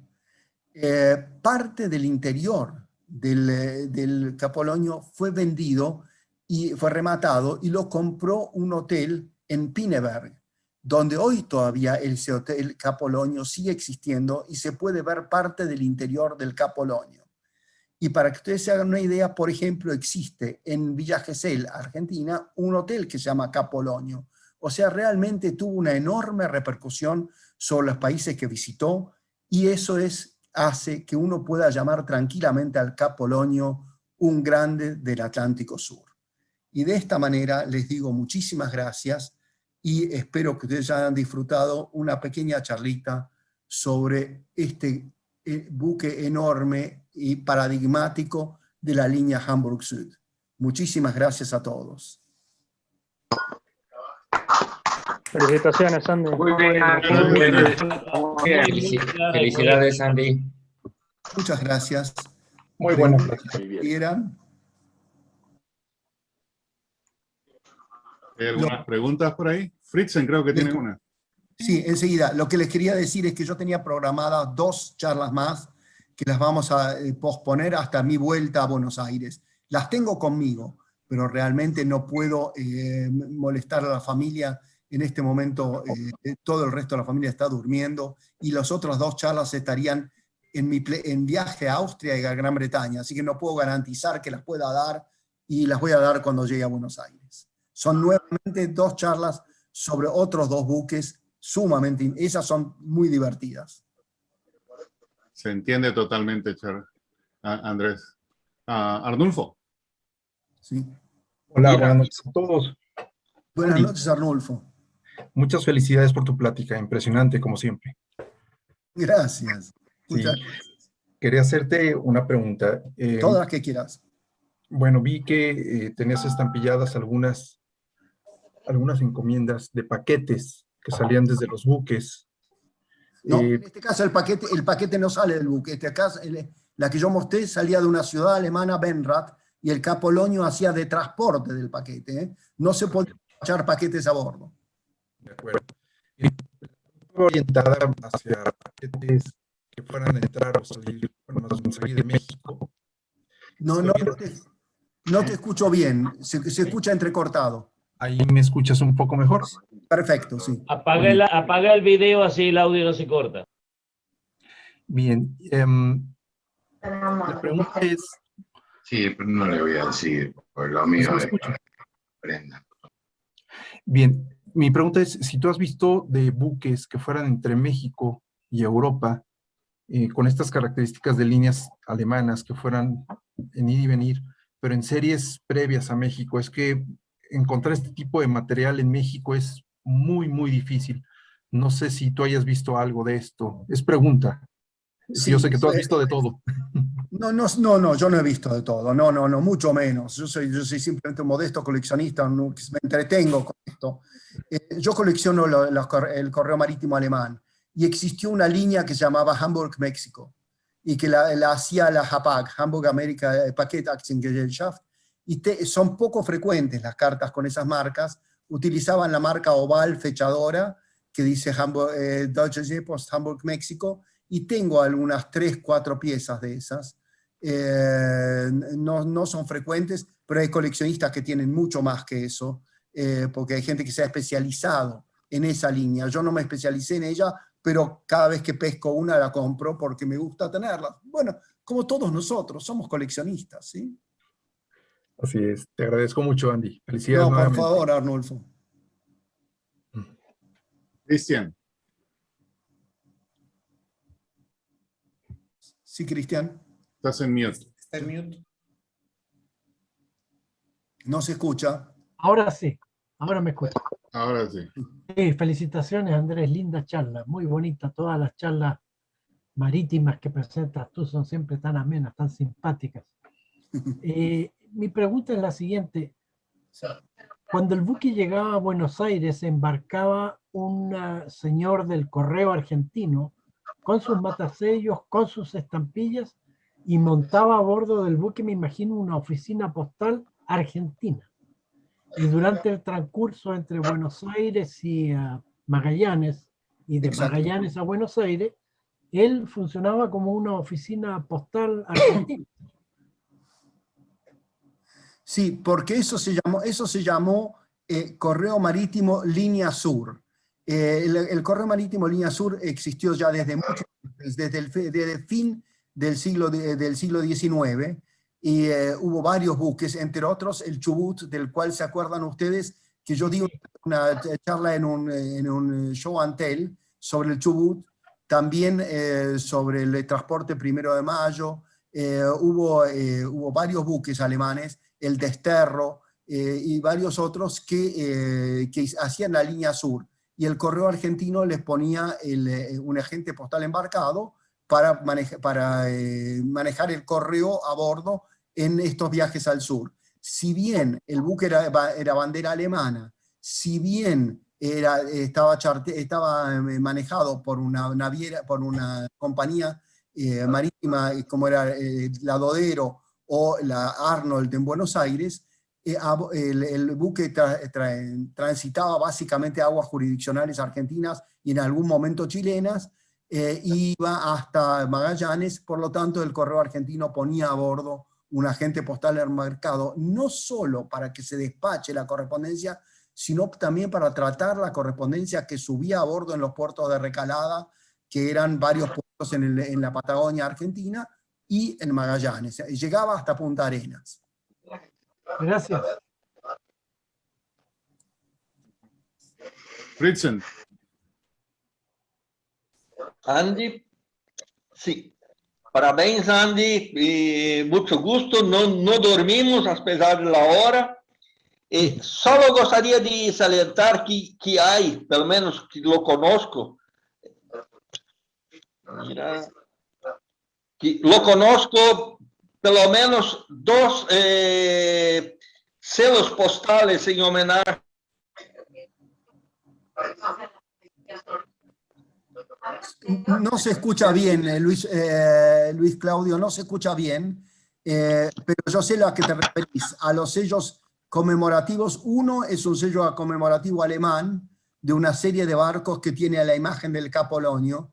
parte del interior del Capolonio fue vendido y fue rematado, y lo compró un hotel en Pinneberg, donde hoy todavía ese hotel Capolonio sigue existiendo y se puede ver parte del interior del Capolonio. Y para que ustedes se hagan una idea, por ejemplo, existe en Villa Gesell, Argentina, un hotel que se llama Capolonio. O sea, realmente tuvo una enorme repercusión sobre los países que visitó, y eso hace que uno pueda llamar tranquilamente al Capolonio un grande del Atlántico Sur. Y de esta manera les digo muchísimas gracias, y espero que ustedes hayan disfrutado una pequeña charlita sobre este buque enorme y paradigmático de la línea Hamburg-Süd. Muchísimas gracias a todos. Felicitaciones, Sandy. Muy bien, felicidades, Sandy. Muchas gracias. Muy buena plática. ¿Hay algunas preguntas por ahí? Fritzen creo que tiene una. Sí, enseguida. Lo que les quería decir es que yo tenía programadas 2 charlas más que las vamos a posponer hasta mi vuelta a Buenos Aires. Las tengo conmigo, pero realmente no puedo molestar a la familia. En este momento todo el resto de la familia está durmiendo, y las otras 2 charlas estarían en viaje a Austria y a Gran Bretaña, así que no puedo garantizar que las pueda dar, y las voy a dar cuando llegue a Buenos Aires. Son nuevamente 2 charlas sobre otros 2 buques sumamente, esas son muy divertidas. Se entiende totalmente, Andrés. Arnulfo. Sí. Hola, buenas noches a todos. Buenas noches, Arnulfo. Muchas felicidades por tu plática, impresionante como siempre. Gracias. Muchas gracias. Quería hacerte una pregunta. Todas las que quieras. Bueno, vi que tenías estampilladas algunas encomiendas de paquetes que salían desde los buques. No, en este caso el paquete no sale del buque. La que yo mostré salía de una ciudad alemana, Benrath, y el Capolonio hacía de transporte del paquete. No se podía echar paquetes a bordo. De acuerdo. Orientada hacia paquetes que fueran a entrar o salir, bueno, más bien salir de México. No te escucho bien, se escucha entrecortado. ¿Ahí me escuchas un poco mejor? Perfecto, sí. Apaga el video, así el audio no se corta. Bien. La pregunta es... Sí, pero no le voy a decir, por lo mío es Brenda. Bien, mi pregunta es, si tú has visto de buques que fueran entre México y Europa, con estas características de líneas alemanas que fueran en ir y venir, pero en series previas a México. Es que encontrar este tipo de material en México es muy, muy difícil. No sé si tú hayas visto algo de esto. Es pregunta. Sí, yo sé que tú has visto de todo. No, yo no he visto de todo, no, mucho menos. Yo soy simplemente un modesto coleccionista, me entretengo con esto. Yo colecciono el correo marítimo alemán, y existió una línea que se llamaba Hamburg, México, y que la hacía la HAPAG, Hamburg America Paketaktien-Gesellschaft, y son poco frecuentes las cartas con esas marcas. Utilizaban la marca oval fechadora, que dice Deutsche Post Hamburg, México, y tengo algunas 3, 4 piezas de esas. No son frecuentes, pero hay coleccionistas que tienen mucho más que eso, porque hay gente que se ha especializado en esa línea. Yo no me especialicé en ella, pero cada vez que pesco una la compro porque me gusta tenerla. Bueno, como todos nosotros, somos coleccionistas, ¿sí? Así es, te agradezco mucho, Andy. Felicidades No, por nuevamente. favor, Arnulfo. Cristian, Sí, Cristian. estás en mute. Está en mute. No se escucha. Ahora sí, ahora me escucho. Ahora sí. Sí, felicitaciones, Andrés, linda charla, muy bonita. Todas las charlas marítimas que presentas tú son siempre tan amenas, tan simpáticas. Mi pregunta es la siguiente. Cuando el buque llegaba a Buenos Aires, embarcaba un señor del correo argentino con sus matasellos, con sus estampillas, y montaba a bordo del buque, me imagino, una oficina postal argentina. Y durante el transcurso entre Buenos Aires y Magallanes, y de Exacto. Magallanes a Buenos Aires, él funcionaba como una oficina postal argentina. Sí, porque eso se llamó Correo Marítimo Línea Sur. El Correo Marítimo Línea Sur existió ya desde el fin del siglo XIX, y hubo varios buques, entre otros el Chubut, del cual se acuerdan ustedes que yo di una charla en un show and tell sobre el Chubut, también sobre el transporte 1 de Mayo. Hubo varios buques alemanes, el Desterro, y varios otros que hacían la línea sur, y el correo argentino les ponía un agente postal embarcado para manejar el correo a bordo en estos viajes al sur. Si bien el buque era bandera alemana, si bien estaba manejado por una naviera, por una compañía marítima como era la Dodero o la Arnold en Buenos Aires, el buque transitaba básicamente aguas jurisdiccionales argentinas y en algún momento chilenas, iba hasta Magallanes. Por lo tanto el correo argentino ponía a bordo un agente postal embarcado, no solo para que se despache la correspondencia, sino también para tratar la correspondencia que subía a bordo en los puertos de recalada, que eran varios puertos en la Patagonia Argentina y en Magallanes. Llegaba hasta Punta Arenas. Gracias. Fritzen, Andy, sí. Parabéns, Andy, y mucho gusto. No dormimos a pesar de la hora. Solo gostaria de salientar que hay, pelo menos que lo conozco, mira, que lo conozco pelo menos 2 selos postales en homenaje. No se escucha bien, Luis Claudio, no se escucha bien, pero yo sé a qué te referís, a los sellos conmemorativos. Uno es un sello conmemorativo alemán de una serie de barcos que tiene la imagen del Capolonio.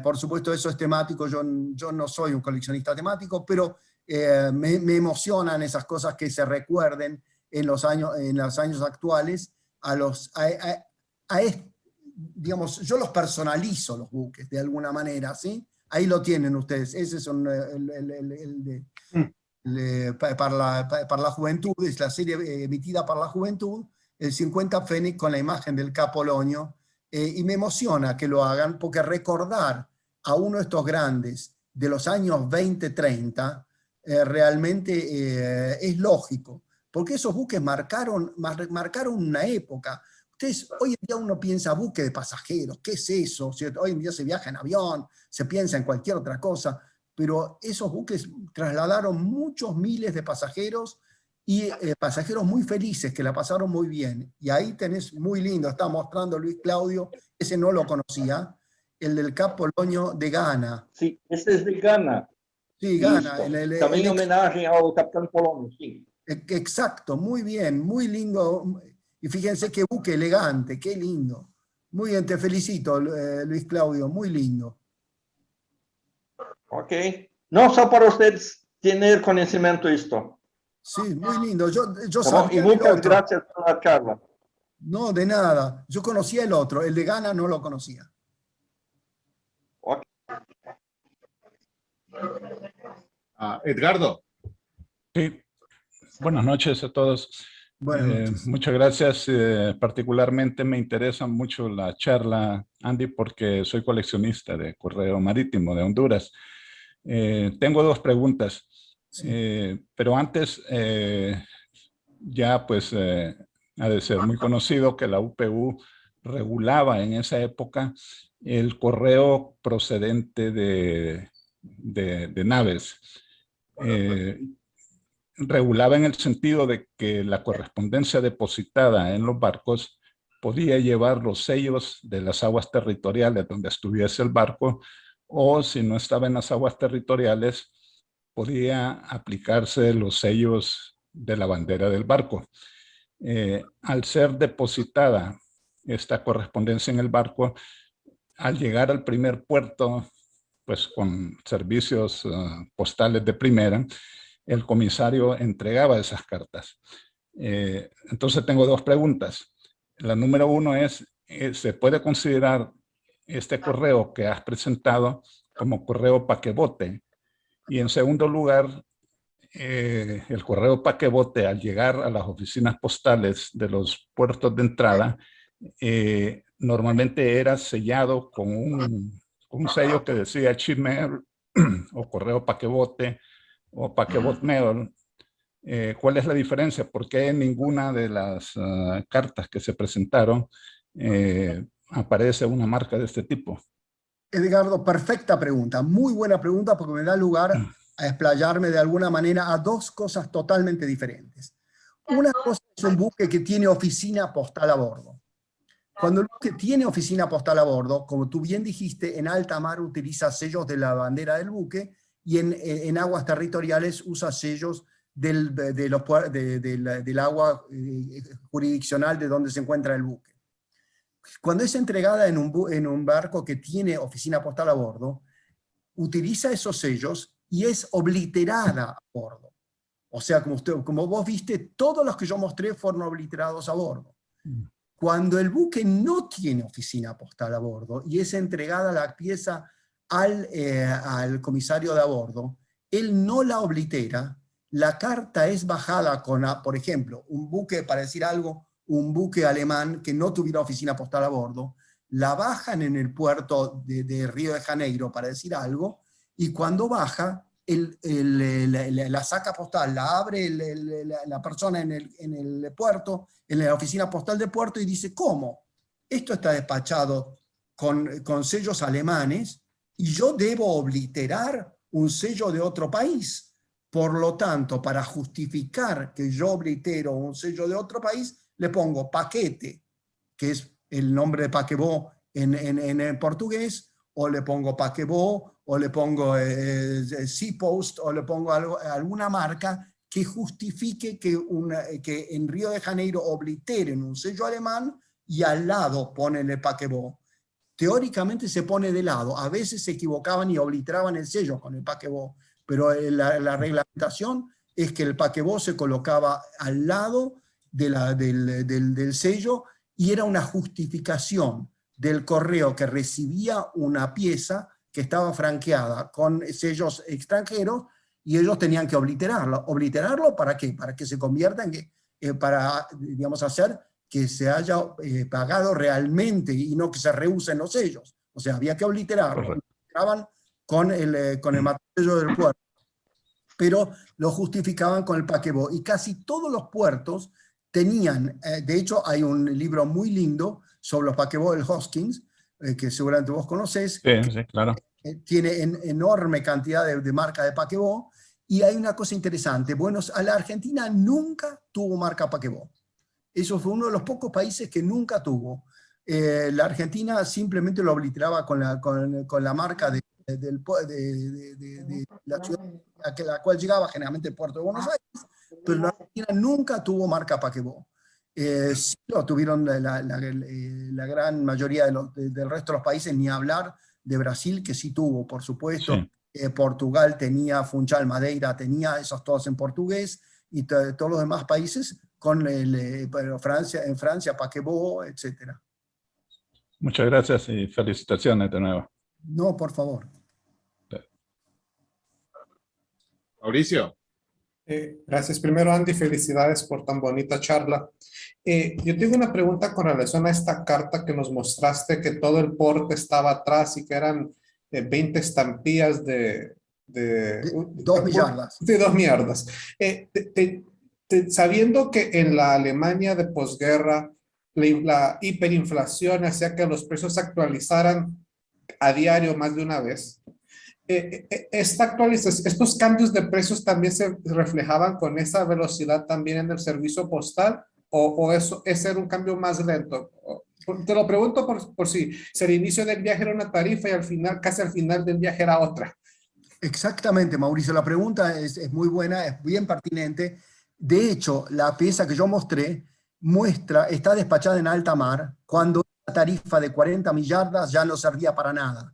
Por supuesto, eso es temático. Yo no soy un coleccionista temático, pero me emocionan esas cosas que se recuerden en los años actuales. Digamos, yo los personalizo, los buques, de alguna manera, ¿sí? Ahí lo tienen ustedes. Ese es para la juventud, es la serie emitida para la juventud, el 50 Pfennig con la imagen del Capolonio, y me emociona que lo hagan, porque recordar a uno de estos grandes de los años 20-30, realmente es lógico, porque esos buques marcaron una época. Ustedes, hoy en día uno piensa buque de pasajeros, ¿qué es eso? ¿Cierto? Hoy en día se viaja en avión, se piensa en cualquier otra cosa, pero esos buques trasladaron muchos miles de pasajeros y pasajeros muy felices que la pasaron muy bien. Y ahí tenés muy lindo, está mostrando Luis Claudio, ese no lo conocía, el del Cap Polonio de Ghana. Sí, este es de Ghana. Sí, Listo. Ghana. También homenaje al capitán Polonio, sí. Exacto, muy bien, muy lindo. Y fíjense qué buque elegante, qué lindo. Muy bien, te felicito, Luis Claudio, muy lindo. Ok. No solo para ustedes tener conocimiento de esto. Sí, muy lindo. Yo Y sabía del muchas otro. gracias por la charla. No, de nada. Yo conocía el otro, el de Ghana no lo conocía. Ok. Edgardo. Sí, buenas noches a todos. Buenas noches. Muchas gracias. Particularmente me interesa mucho la charla, Andy, porque soy coleccionista de correo marítimo de Honduras. Tengo dos preguntas, Sí. pero antes ya pues ha de ser muy conocido que la UPU regulaba en esa época el correo procedente de naves. Regulaba en el sentido de que la correspondencia depositada en los barcos podía llevar los sellos de las aguas territoriales donde estuviese el barco, o si no estaba en las aguas territoriales, podía aplicarse los sellos de la bandera del barco. Al ser depositada esta correspondencia en el barco, al llegar al primer puerto, pues con servicios postales de primera, el comisario entregaba esas cartas. Entonces tengo dos preguntas. La número uno es, ¿se puede considerar este correo que has presentado como correo paquebote? Y en segundo lugar, el correo paquebote al llegar a las oficinas postales de los puertos de entrada, normalmente era sellado con un sello que decía Ship Mail o correo paquebote o paquebot mail. ¿Cuál es la diferencia? ¿Por qué en ninguna de las cartas que se presentaron aparece una marca de este tipo? Edgardo, perfecta pregunta, muy buena pregunta porque me da lugar a explayarme de alguna manera a dos cosas totalmente diferentes. Una cosa es un buque que tiene oficina postal a bordo. Cuando el buque tiene oficina postal a bordo, como tú bien dijiste, en alta mar utiliza sellos de la bandera del buque y en aguas territoriales usa sellos del agua jurisdiccional de donde se encuentra el buque. Cuando es entregada en un barco que tiene oficina postal a bordo, utiliza esos sellos y es obliterada a bordo. O sea, como vos viste, todos los que yo mostré fueron obliterados a bordo. Cuando el buque no tiene oficina postal a bordo y es entregada la pieza al comisario de a bordo, él no la oblitera, la carta es bajada con, por ejemplo, un buque, para decir algo, un buque alemán que no tuviera oficina postal a bordo, la bajan en el puerto de Río de Janeiro, para decir algo, y cuando baja, la saca postal, la abre la persona en el puerto, en la oficina postal de puerto, y dice, ¿cómo? Esto está despachado con sellos alemanes, y yo debo obliterar un sello de otro país. Por lo tanto, para justificar que yo oblitero un sello de otro país, le pongo paquete, que es el nombre de paquebot en portugués, o le pongo paquebot, o le pongo Seapost, o le pongo alguna marca que justifique que en Río de Janeiro obliteren un sello alemán y al lado ponen el paquebot. Teóricamente se pone de lado, a veces se equivocaban y obliteraban el sello con el paquebot, pero la reglamentación es que el paquebot se colocaba al lado del sello y era una justificación del correo que recibía una pieza que estaba franqueada con sellos extranjeros y ellos tenían que obliterarlo. ¿Obliterarlo para qué? Para que se convierta en para, digamos, hacer que se haya pagado realmente y no que se reusen los sellos. O sea, había que obliterarlo. Obliteraban con el martillo del puerto. pero lo justificaban con el paquebot. Y casi todos los puertos tenían, de hecho hay un libro muy lindo sobre los paquebot del Hoskins, que seguramente vos conocés, Sí, claro. tiene enorme cantidad de marcas de paquebot, y hay una cosa interesante, a la Argentina nunca tuvo marca paquebot. Eso fue uno de los pocos países que nunca tuvo. La Argentina simplemente lo obliteraba con la marca de la ciudad a la cual llegaba, generalmente el puerto de Buenos Aires, pero la Argentina nunca tuvo marca paquebot. Sí lo tuvieron la gran mayoría del resto de los países, ni hablar de Brasil, que sí tuvo, por supuesto. Sí. Portugal tenía, Funchal, Madeira tenía, esos todos en portugués, y todos los demás países con en Francia, paquebot, etc. Muchas gracias y felicitaciones de nuevo. No, por favor. Mauricio. Gracias. Primero, Andy, felicidades por tan bonita charla. Yo tengo una pregunta con relación a esta carta que nos mostraste, que todo el porte estaba atrás y que eran 20 estampillas de 2 millardas. De 2 millardas. Sabiendo que en la Alemania de posguerra la hiperinflación hacía que los precios se actualizaran a diario más de una vez, estos cambios de precios también se reflejaban con esa velocidad también en el servicio postal, o ese era un cambio más lento. Te lo pregunto por si el inicio del viaje era una tarifa y al final, casi al final del viaje era otra. Exactamente, Mauricio, la pregunta es muy buena, es bien pertinente. De hecho, la pieza que yo mostré está despachada en alta mar, cuando la tarifa de 40 millardas ya no servía para nada.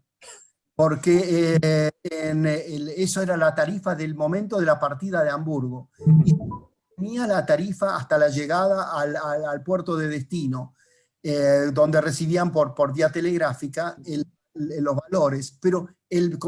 Porque eso era la tarifa del momento de la partida de Hamburgo. Y tenía la tarifa hasta la llegada al puerto de destino, donde recibían por vía telegráfica los valores. Pero el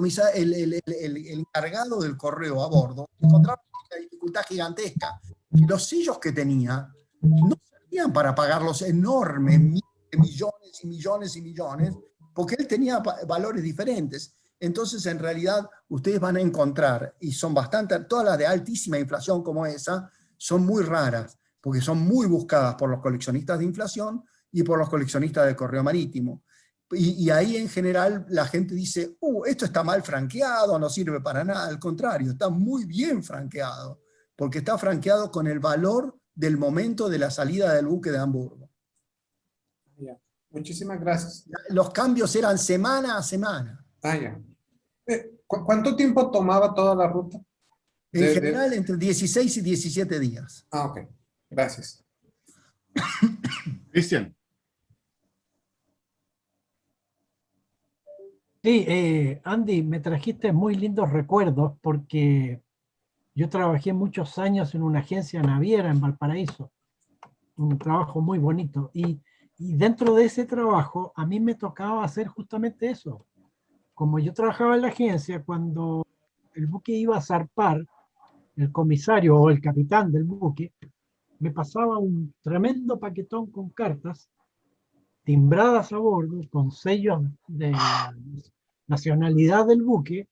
encargado del correo a bordo encontraba una dificultad gigantesca. Y los sellos que tenía no servían para pagar los enormes millones y millones y millones, porque él tenía valores diferentes. Entonces, en realidad, ustedes van a encontrar, y son bastante, todas las de altísima inflación como esa, son muy raras, porque son muy buscadas por los coleccionistas de inflación y por los coleccionistas de correo marítimo. Y ahí, en general, la gente dice, esto está mal franqueado, no sirve para nada. Al contrario, está muy bien franqueado, porque está franqueado con el valor del momento de la salida del buque de Hamburgo. Ya. Muchísimas gracias. Los cambios eran semana a semana. Ya. ¿Cuánto tiempo tomaba toda la ruta? En general, entre 16 y 17 días. Ok. Gracias. Cristian. Sí, Andy, me trajiste muy lindos recuerdos porque yo trabajé muchos años en una agencia naviera en Valparaíso. Un trabajo muy bonito. Y dentro de ese trabajo, a mí me tocaba hacer justamente eso. Como yo trabajaba en la agencia, cuando el buque iba a zarpar, el comisario o el capitán del buque me pasaba un tremendo paquetón con cartas timbradas a bordo, con sellos de la nacionalidad del buque,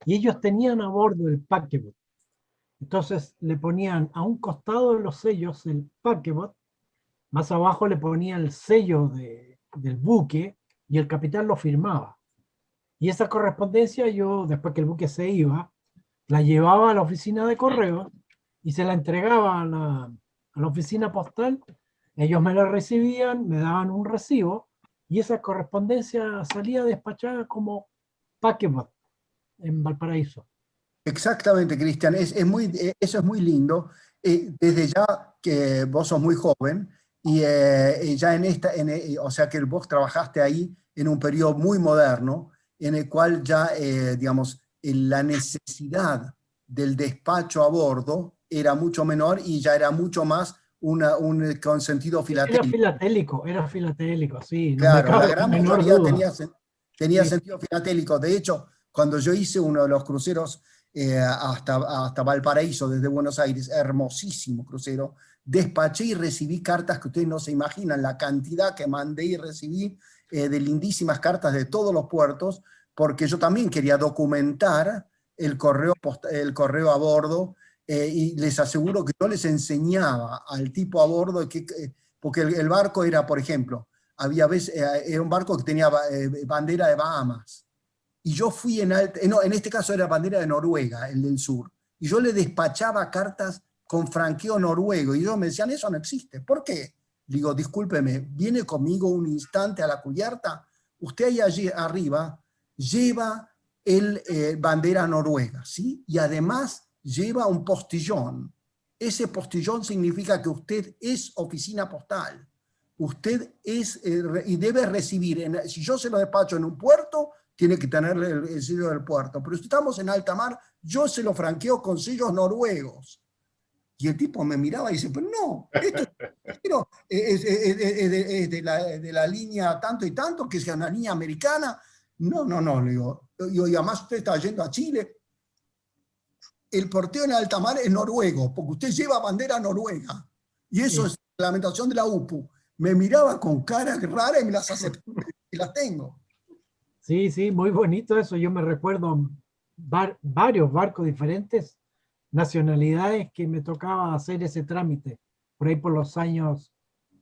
y ellos tenían a bordo el paquebot. Entonces le ponían a un costado de los sellos el paquebot, más abajo le ponían el sello del buque, y el capitán lo firmaba. Y esa correspondencia yo, después que el buque se iba, la llevaba a la oficina de correos y se la entregaba a la oficina postal. Ellos me la recibían, me daban un recibo y esa correspondencia salía despachada como paquebot en Valparaíso. Exactamente, Cristian. Eso es muy lindo. Desde ya que vos sos muy joven y ya o sea que vos trabajaste ahí en un periodo muy moderno, en el cual ya, digamos, la necesidad del despacho a bordo era mucho menor y ya era mucho más con sentido filatélico. Era filatélico, sí. Claro, la gran mayoría tenía Sí. sentido filatélico. De hecho, cuando yo hice uno de los cruceros hasta Valparaíso, desde Buenos Aires, hermosísimo crucero, despaché y recibí cartas que ustedes no se imaginan, la cantidad que mandé y recibí de lindísimas cartas de todos los puertos, porque yo también quería documentar el correo a bordo, y les aseguro que yo les enseñaba al tipo a bordo, porque el barco era, por ejemplo, era un barco que tenía bandera de Bahamas, y yo fui en este caso era bandera de Noruega, el del sur, y yo le despachaba cartas con franqueo noruego, y ellos me decían, eso no existe. ¿Por qué? Digo, discúlpeme, viene conmigo un instante a la cubierta, usted ahí allí arriba lleva bandera noruega, ¿sí? Y además lleva un postillón. Ese postillón significa que usted es oficina postal. Usted es, y debe recibir, si yo se lo despacho en un puerto, tiene que tener el sello del puerto. Pero si estamos en alta mar, yo se lo franqueo con sellos noruegos. Y el tipo me miraba y dice, pero no, esto es de la línea tanto y tanto, que sea una línea americana. No, le digo, y además usted está yendo a Chile. El porteo en alta mar es noruego, porque usted lleva bandera noruega. Y eso es la reglamentación de la UPU. Me miraba con cara rara y me las acepté, y las tengo. Sí, sí, muy bonito eso. Yo me recuerdo varios barcos diferentes, nacionalidades, que me tocaba hacer ese trámite, por ahí por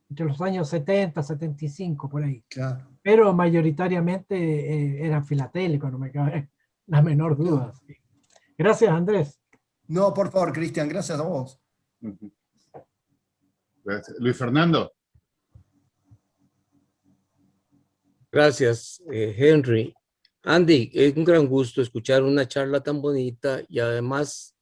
entre los años 70, 75, por ahí. Claro. Pero mayoritariamente eran filatélicos, no me cabe la menor duda. Sí. Gracias, Andrés. No, por favor, Cristian, gracias a vos. Gracias. Luis Fernando. Gracias, Henry. Andy, es un gran gusto escuchar una charla tan bonita y además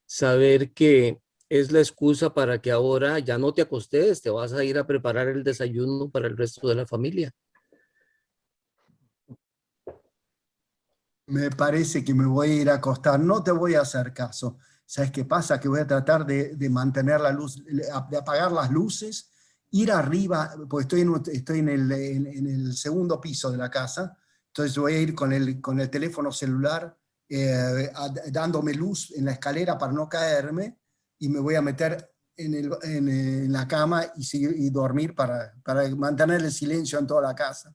saber que es la excusa para que ahora ya no te acostes, te vas a ir a preparar el desayuno para el resto de la familia. Me parece que me voy a ir a acostar, no te voy a hacer caso. ¿Sabes qué pasa? Que voy a tratar de mantener la luz, de apagar las luces, ir arriba, porque estoy en el segundo piso de la casa, entonces voy a ir con el teléfono celular dándome luz en la escalera para no caerme, y me voy a meter en la cama y dormir para mantener el silencio en toda la casa.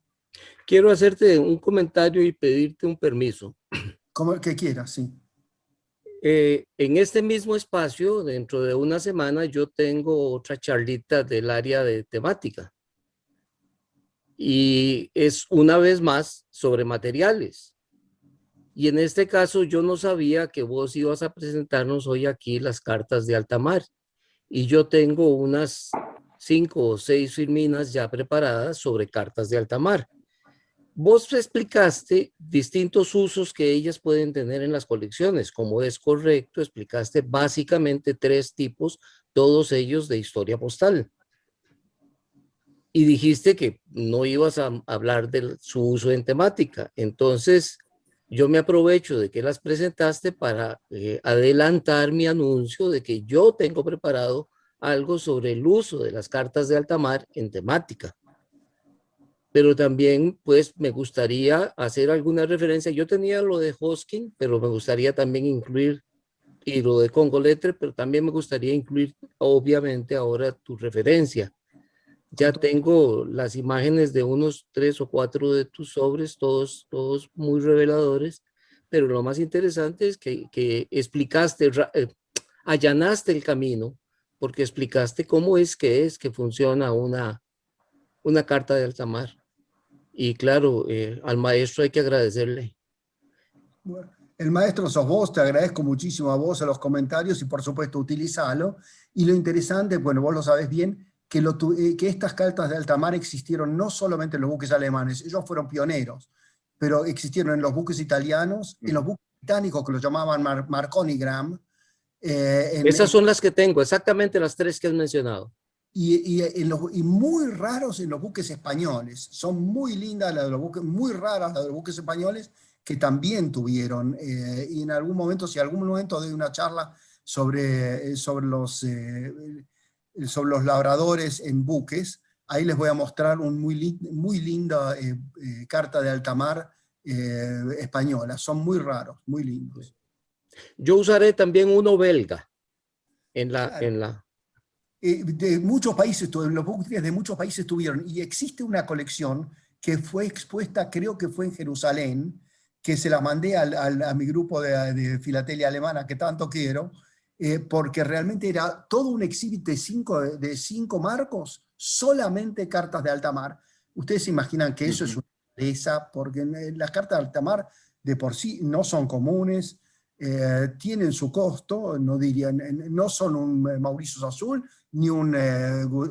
Quiero hacerte un comentario y pedirte un permiso. Como que quieras, sí. En este mismo espacio, dentro de una semana, yo tengo otra charlita del área de temática. Y es una vez más sobre materiales. Y en este caso yo no sabía que vos ibas a presentarnos hoy aquí las cartas de alta mar. Y yo tengo unas 5 o 6 filminas ya preparadas sobre cartas de alta mar. Vos explicaste distintos usos que ellas pueden tener en las colecciones. Como es correcto, explicaste básicamente 3 tipos, todos ellos de historia postal. Y dijiste que no ibas a hablar de su uso en temática. Entonces, yo me aprovecho de que las presentaste para adelantar mi anuncio de que yo tengo preparado algo sobre el uso de las cartas de alta mar en temática. Pero también, pues, me gustaría hacer alguna referencia. Yo tenía lo de Hosking, pero me gustaría también incluir, y lo de Congo Letter, pero también me gustaría incluir, obviamente, ahora tu referencia. Ya tengo las imágenes de unos 3 o 4 de tus sobres, todos muy reveladores, pero lo más interesante es que explicaste, allanaste el camino, porque explicaste cómo es que funciona una carta de alta mar. Y claro, al maestro hay que agradecerle. Bueno, el maestro sos vos, te agradezco muchísimo a vos, a los comentarios, y por supuesto utilízalo. Y lo interesante, bueno, vos lo sabés bien, que estas cartas de alta mar existieron no solamente en los buques alemanes, ellos fueron pioneros, pero existieron en los buques italianos, en los buques británicos, que los llamaban Marconigram. Esas son las que tengo, exactamente las 3 que has mencionado. Y muy raros en los buques españoles. Son muy lindas las de los buques, muy raras las de los buques españoles, que también tuvieron. Y en algún momento, si algún momento doy una charla sobre los labradores en buques, ahí les voy a mostrar muy linda carta de alta mar española. Son muy raros, muy lindos. Yo usaré también uno belga de muchos países, los buques de muchos países tuvieron, y existe una colección que fue expuesta, creo que fue en Jerusalén, que se las mandé a mi grupo de filatelia alemana que tanto quiero, porque realmente era todo un exhibit de cinco marcos, solamente cartas de alta mar. Ustedes se imaginan que eso es una rareza, porque las cartas de alta mar de por sí no son comunes, tienen su costo, no son un Mauritius azul, ni un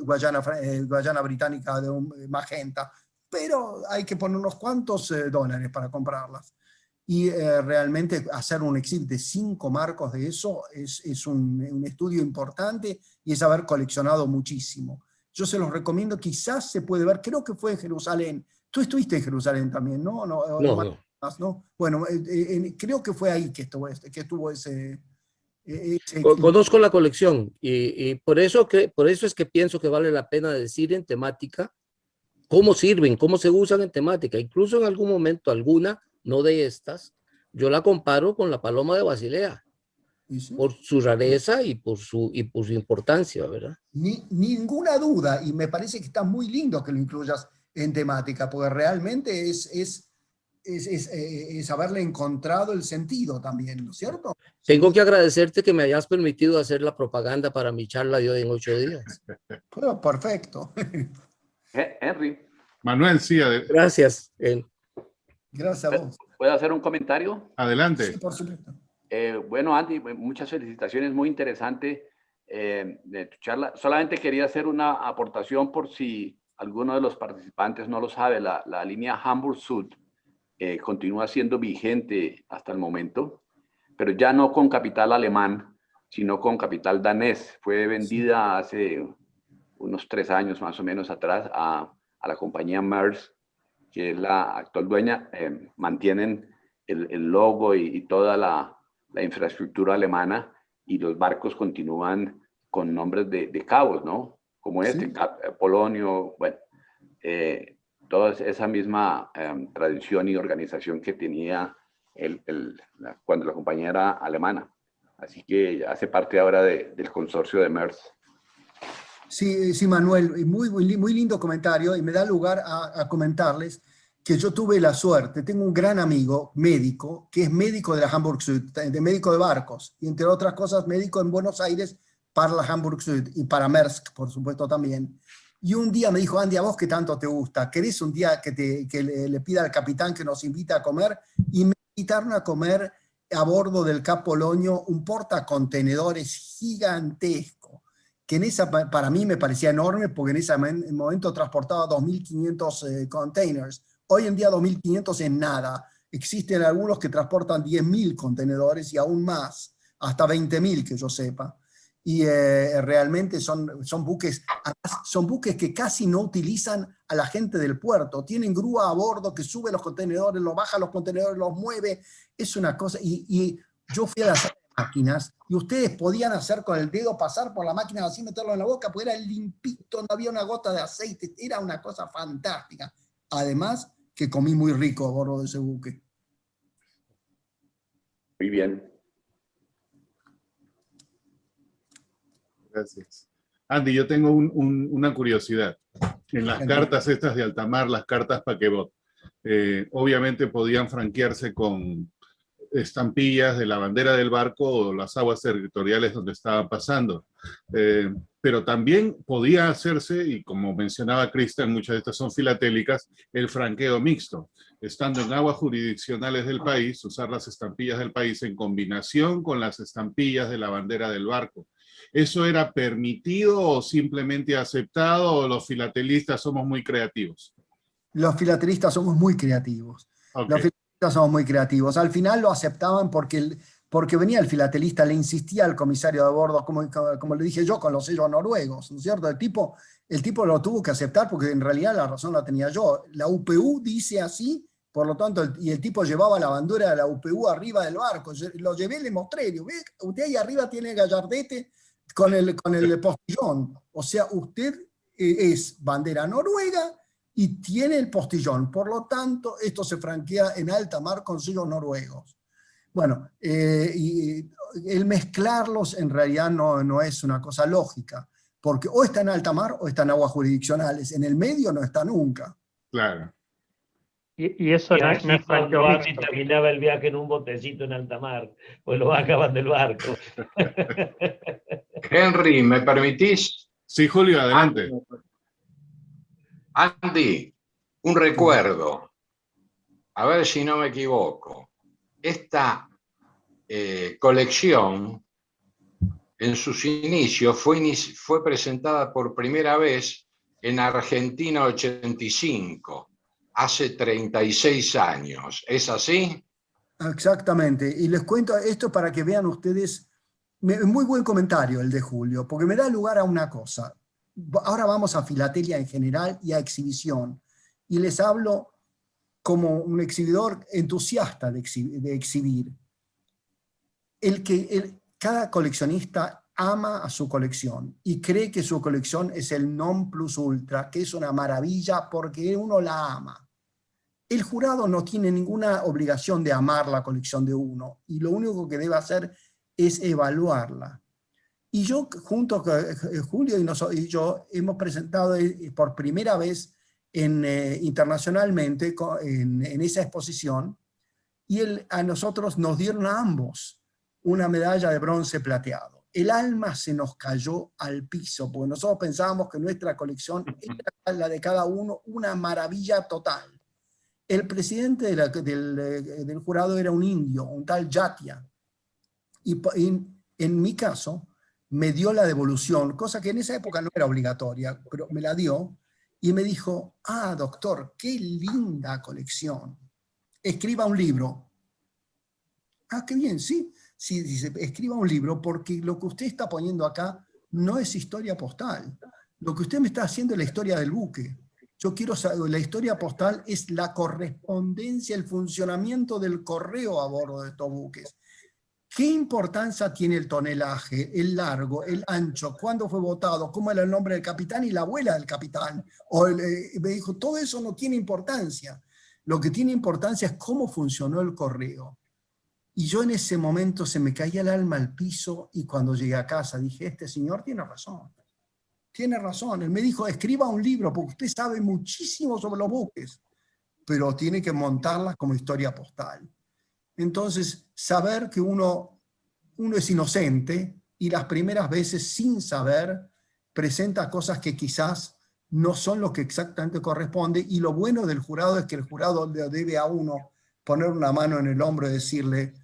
Guayana británica de un magenta, pero hay que poner unos cuantos dólares para comprarlas. Y realmente hacer un exhibit de 5 marcos de eso es un estudio importante y es haber coleccionado muchísimo. Yo se los recomiendo, quizás se puede ver, creo que fue en Jerusalén. Tú estuviste en Jerusalén también, ¿no? No. ¿No? Bueno, creo que fue ahí que estuvo ese Conozco la colección y por eso es que pienso que vale la pena decir en temática cómo sirven, cómo se usan en temática. Incluso en algún momento alguna, no de estas, yo la comparo con la paloma de Basilea, ¿sí? Por su rareza y por su importancia, ¿verdad? Ninguna duda, y me parece que está muy lindo que lo incluyas en temática, porque realmente es haberle encontrado el sentido también, ¿no es cierto? Tengo que agradecerte que me hayas permitido hacer la propaganda para mi charla de hoy en 8 días. Bueno, perfecto. Henry. Manuel, sí. Gracias. Gracias a vos. ¿Puedo hacer un comentario? Adelante. Sí, por supuesto. Bueno, Andy, muchas felicitaciones, muy interesante de tu charla. Solamente quería hacer una aportación por si alguno de los participantes no lo sabe. La línea Hamburg Süd continúa siendo vigente hasta el momento, pero ya no con capital alemán, sino con capital danés. Fue vendida hace unos 3 años más o menos atrás a la compañía Maersk, que es la actual dueña. Mantienen el logo y toda la infraestructura alemana, y los barcos continúan con nombres de cabos, ¿no? Como este, Polonio, bueno, toda esa misma tradición y organización que tenía cuando la compañía era alemana. Así que hace parte ahora del consorcio de Maersk. Sí, Manuel, muy lindo comentario, y me da lugar a comentarles que yo tuve la suerte, tengo un gran amigo médico, que es médico de la Hamburg Süd, de médico de barcos, y entre otras cosas médico en Buenos Aires para la Hamburg Süd y para Maersk, por supuesto también. Y un día me dijo: Andy, ¿a vos qué tanto te gusta? ¿Querés un día que le pida al capitán que nos invite a comer? Y me invitaron a comer a bordo del Cap Polonio un portacontenedores gigantesco, que para mí me parecía enorme, porque en ese momento transportaba 2.500 containers. Hoy en día 2.500 es nada. Existen algunos que transportan 10.000 contenedores y aún más, hasta 20.000 que yo sepa. Y realmente son buques que casi no utilizan a la gente del puerto. Tienen grúa a bordo que sube los contenedores, los baja los contenedores, los mueve. Es una cosa. Y yo fui a las máquinas y ustedes podían hacer con el dedo, pasar por la máquina así, meterlo en la boca, porque era limpito, no había una gota de aceite. Era una cosa fantástica. Además, que comí muy rico a bordo de ese buque. Muy bien. Gracias. Andy, yo tengo una curiosidad. En las cartas estas de alta mar, las cartas Paquebot, obviamente podían franquearse con estampillas de la bandera del barco o las aguas territoriales donde estaban pasando. Pero también podía hacerse, y como mencionaba Cristian, muchas de estas son filatélicas, el franqueo mixto. Estando en aguas jurisdiccionales del país, usar las estampillas del país en combinación con las estampillas de la bandera del barco. ¿Eso era permitido o simplemente aceptado, o los filatelistas somos muy creativos? Los filatelistas somos muy creativos. Okay. Los filatelistas somos muy creativos. Al final lo aceptaban porque venía el filatelista, le insistía al comisario de bordo, como le dije yo, con los sellos noruegos, ¿no es cierto? El tipo lo tuvo que aceptar, porque en realidad la razón la tenía yo. La UPU dice así, por lo tanto, y el tipo llevaba la bandera de la UPU arriba del barco. Lo llevé y le mostré, digo: ¿ve? Usted ahí arriba tiene el gallardete con el postillón. O sea, usted es bandera noruega y tiene el postillón. Por lo tanto, esto se franquea en alta mar con sellos noruegos. Bueno, y el mezclarlos en realidad no es una cosa lógica, porque o está en alta mar o está en aguas jurisdiccionales. En el medio no está nunca. Claro. Y eso Y no así es franqueo cuando Andy mixto. terminaba el viaje en un botecito en alta mar, pues lo bajaban del barco. Henry, ¿me permitís? Sí, Julio, adelante. Andy, un recuerdo. A ver si no me equivoco. Esta colección, en sus inicios, fue presentada por primera vez en Argentina 85, hace 36 años. ¿Es así? Exactamente. Y les cuento esto para que vean ustedes, muy buen comentario el de Julio, porque me da lugar a una cosa. Ahora vamos a filatelia en general y a exhibición. Y les hablo como un exhibidor entusiasta de exhibir. Cada coleccionista ama a su colección y cree que su colección es el non plus ultra, que es una maravilla porque uno la ama. El jurado no tiene ninguna obligación de amar la colección de uno y lo único que debe hacer es evaluarla. Y yo, junto con Julio y yo, hemos presentado por primera vez internacionalmente en esa exposición, y a nosotros nos dieron a ambos una medalla de bronce plateado. El alma se nos cayó al piso, porque nosotros pensábamos que nuestra colección era la de cada uno una maravilla total. El presidente del jurado era un indio, un tal Jatia, y en mi caso me dio la devolución, cosa que en esa época no era obligatoria, pero me la dio, y me dijo: ah, doctor, qué linda colección, escriba un libro. Ah, qué bien, sí, dice, escriba un libro, porque lo que usted está poniendo acá no es historia postal, lo que usted me está haciendo es la historia del buque. Yo quiero saber, la historia postal es la correspondencia, el funcionamiento del correo a bordo de estos buques. ¿Qué importancia tiene el tonelaje, el largo, el ancho, cuándo fue votado, cómo era el nombre del capitán y la abuela del capitán? Me dijo, todo eso no tiene importancia. Lo que tiene importancia es cómo funcionó el correo. Y yo en ese momento se me caía el alma al piso, y cuando llegué a casa dije, este señor tiene razón. Tiene razón. Él me dijo, escriba un libro, porque usted sabe muchísimo sobre los buques, pero tiene que montarlas como historia postal. Entonces, saber que uno es inocente y las primeras veces, sin saber, presenta cosas que quizás no son lo que exactamente corresponde, y lo bueno del jurado es que el jurado le debe a uno poner una mano en el hombro y decirle,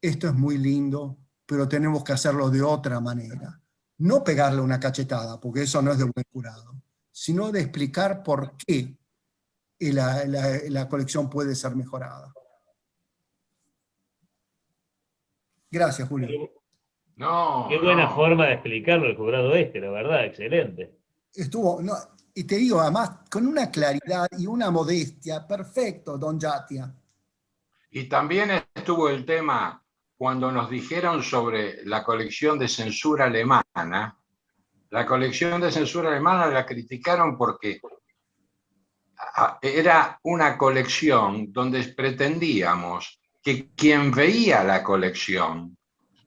esto es muy lindo, pero tenemos que hacerlo de otra manera. No pegarle una cachetada, porque eso no es de buen jurado, sino de explicar por qué la colección puede ser mejorada. Gracias, Julio. No. Qué buena no. forma de explicarlo el jurado la verdad, excelente. Estuvo, no, y te digo, además, con una claridad y una modestia, perfecto, don Jatia. Y también estuvo el tema cuando nos dijeron sobre la colección de censura alemana. La colección de censura alemana la criticaron porque era una colección donde pretendíamos que quien veía la colección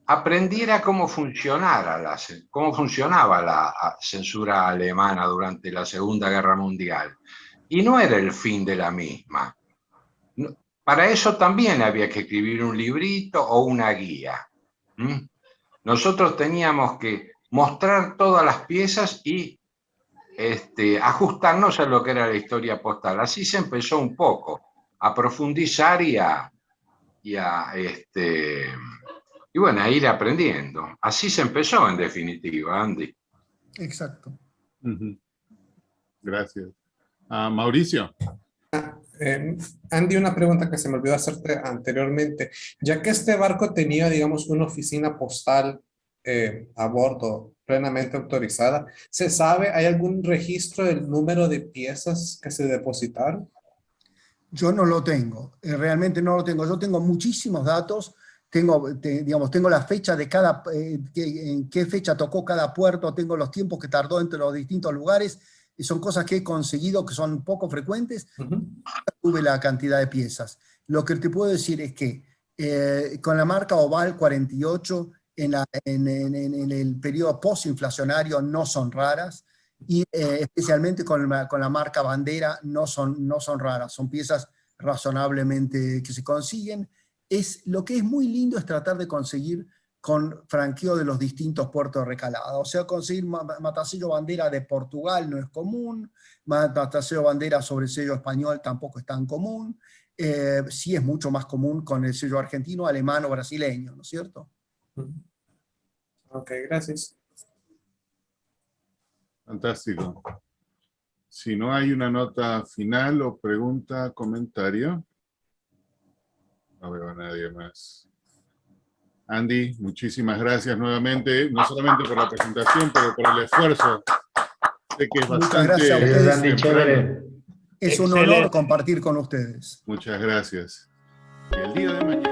aprendiera cómo funcionaba la censura alemana durante la Segunda Guerra Mundial. Y no era el fin de la misma. Para eso también había que escribir un librito o una guía. Nosotros teníamos que mostrar todas las piezas y ajustarnos a lo que era la historia postal. Así se empezó un poco a profundizar y bueno, a ir aprendiendo. Así se empezó, en definitiva, Andy. Exacto. Gracias. Mauricio. Andy, una pregunta que se me olvidó hacerte anteriormente. Ya que este barco tenía, digamos, una oficina postal a bordo plenamente autorizada, ¿se sabe, hay algún registro del número de piezas que se depositaron? Yo no lo tengo, realmente no lo tengo. Yo tengo muchísimos datos, tengo la fecha de en qué fecha tocó cada puerto, tengo los tiempos que tardó entre los distintos lugares, y son cosas que he conseguido que son poco frecuentes. Tuve la cantidad de piezas. Lo que te puedo decir es que con la marca Oval 48, en el periodo postinflacionario no son raras, y especialmente con la marca Bandera no son raras, son piezas razonablemente que se consiguen. Lo que es muy lindo es tratar de conseguir con franqueo de los distintos puertos de recalada. O sea, conseguir matasello bandera de Portugal no es común, matasello bandera sobre sello español tampoco es tan común, sí es mucho más común con el sello argentino, alemán o brasileño, ¿no es cierto? Ok, gracias. Fantástico. Si no hay una nota final o pregunta, comentario. No veo a nadie más. Andy, muchísimas gracias nuevamente, no solamente por la presentación, pero por el esfuerzo. Sé que es Muchas bastante gracias a ustedes. Andy, chévere. Es un honor compartir con ustedes. Muchas gracias. Y el día de mañana.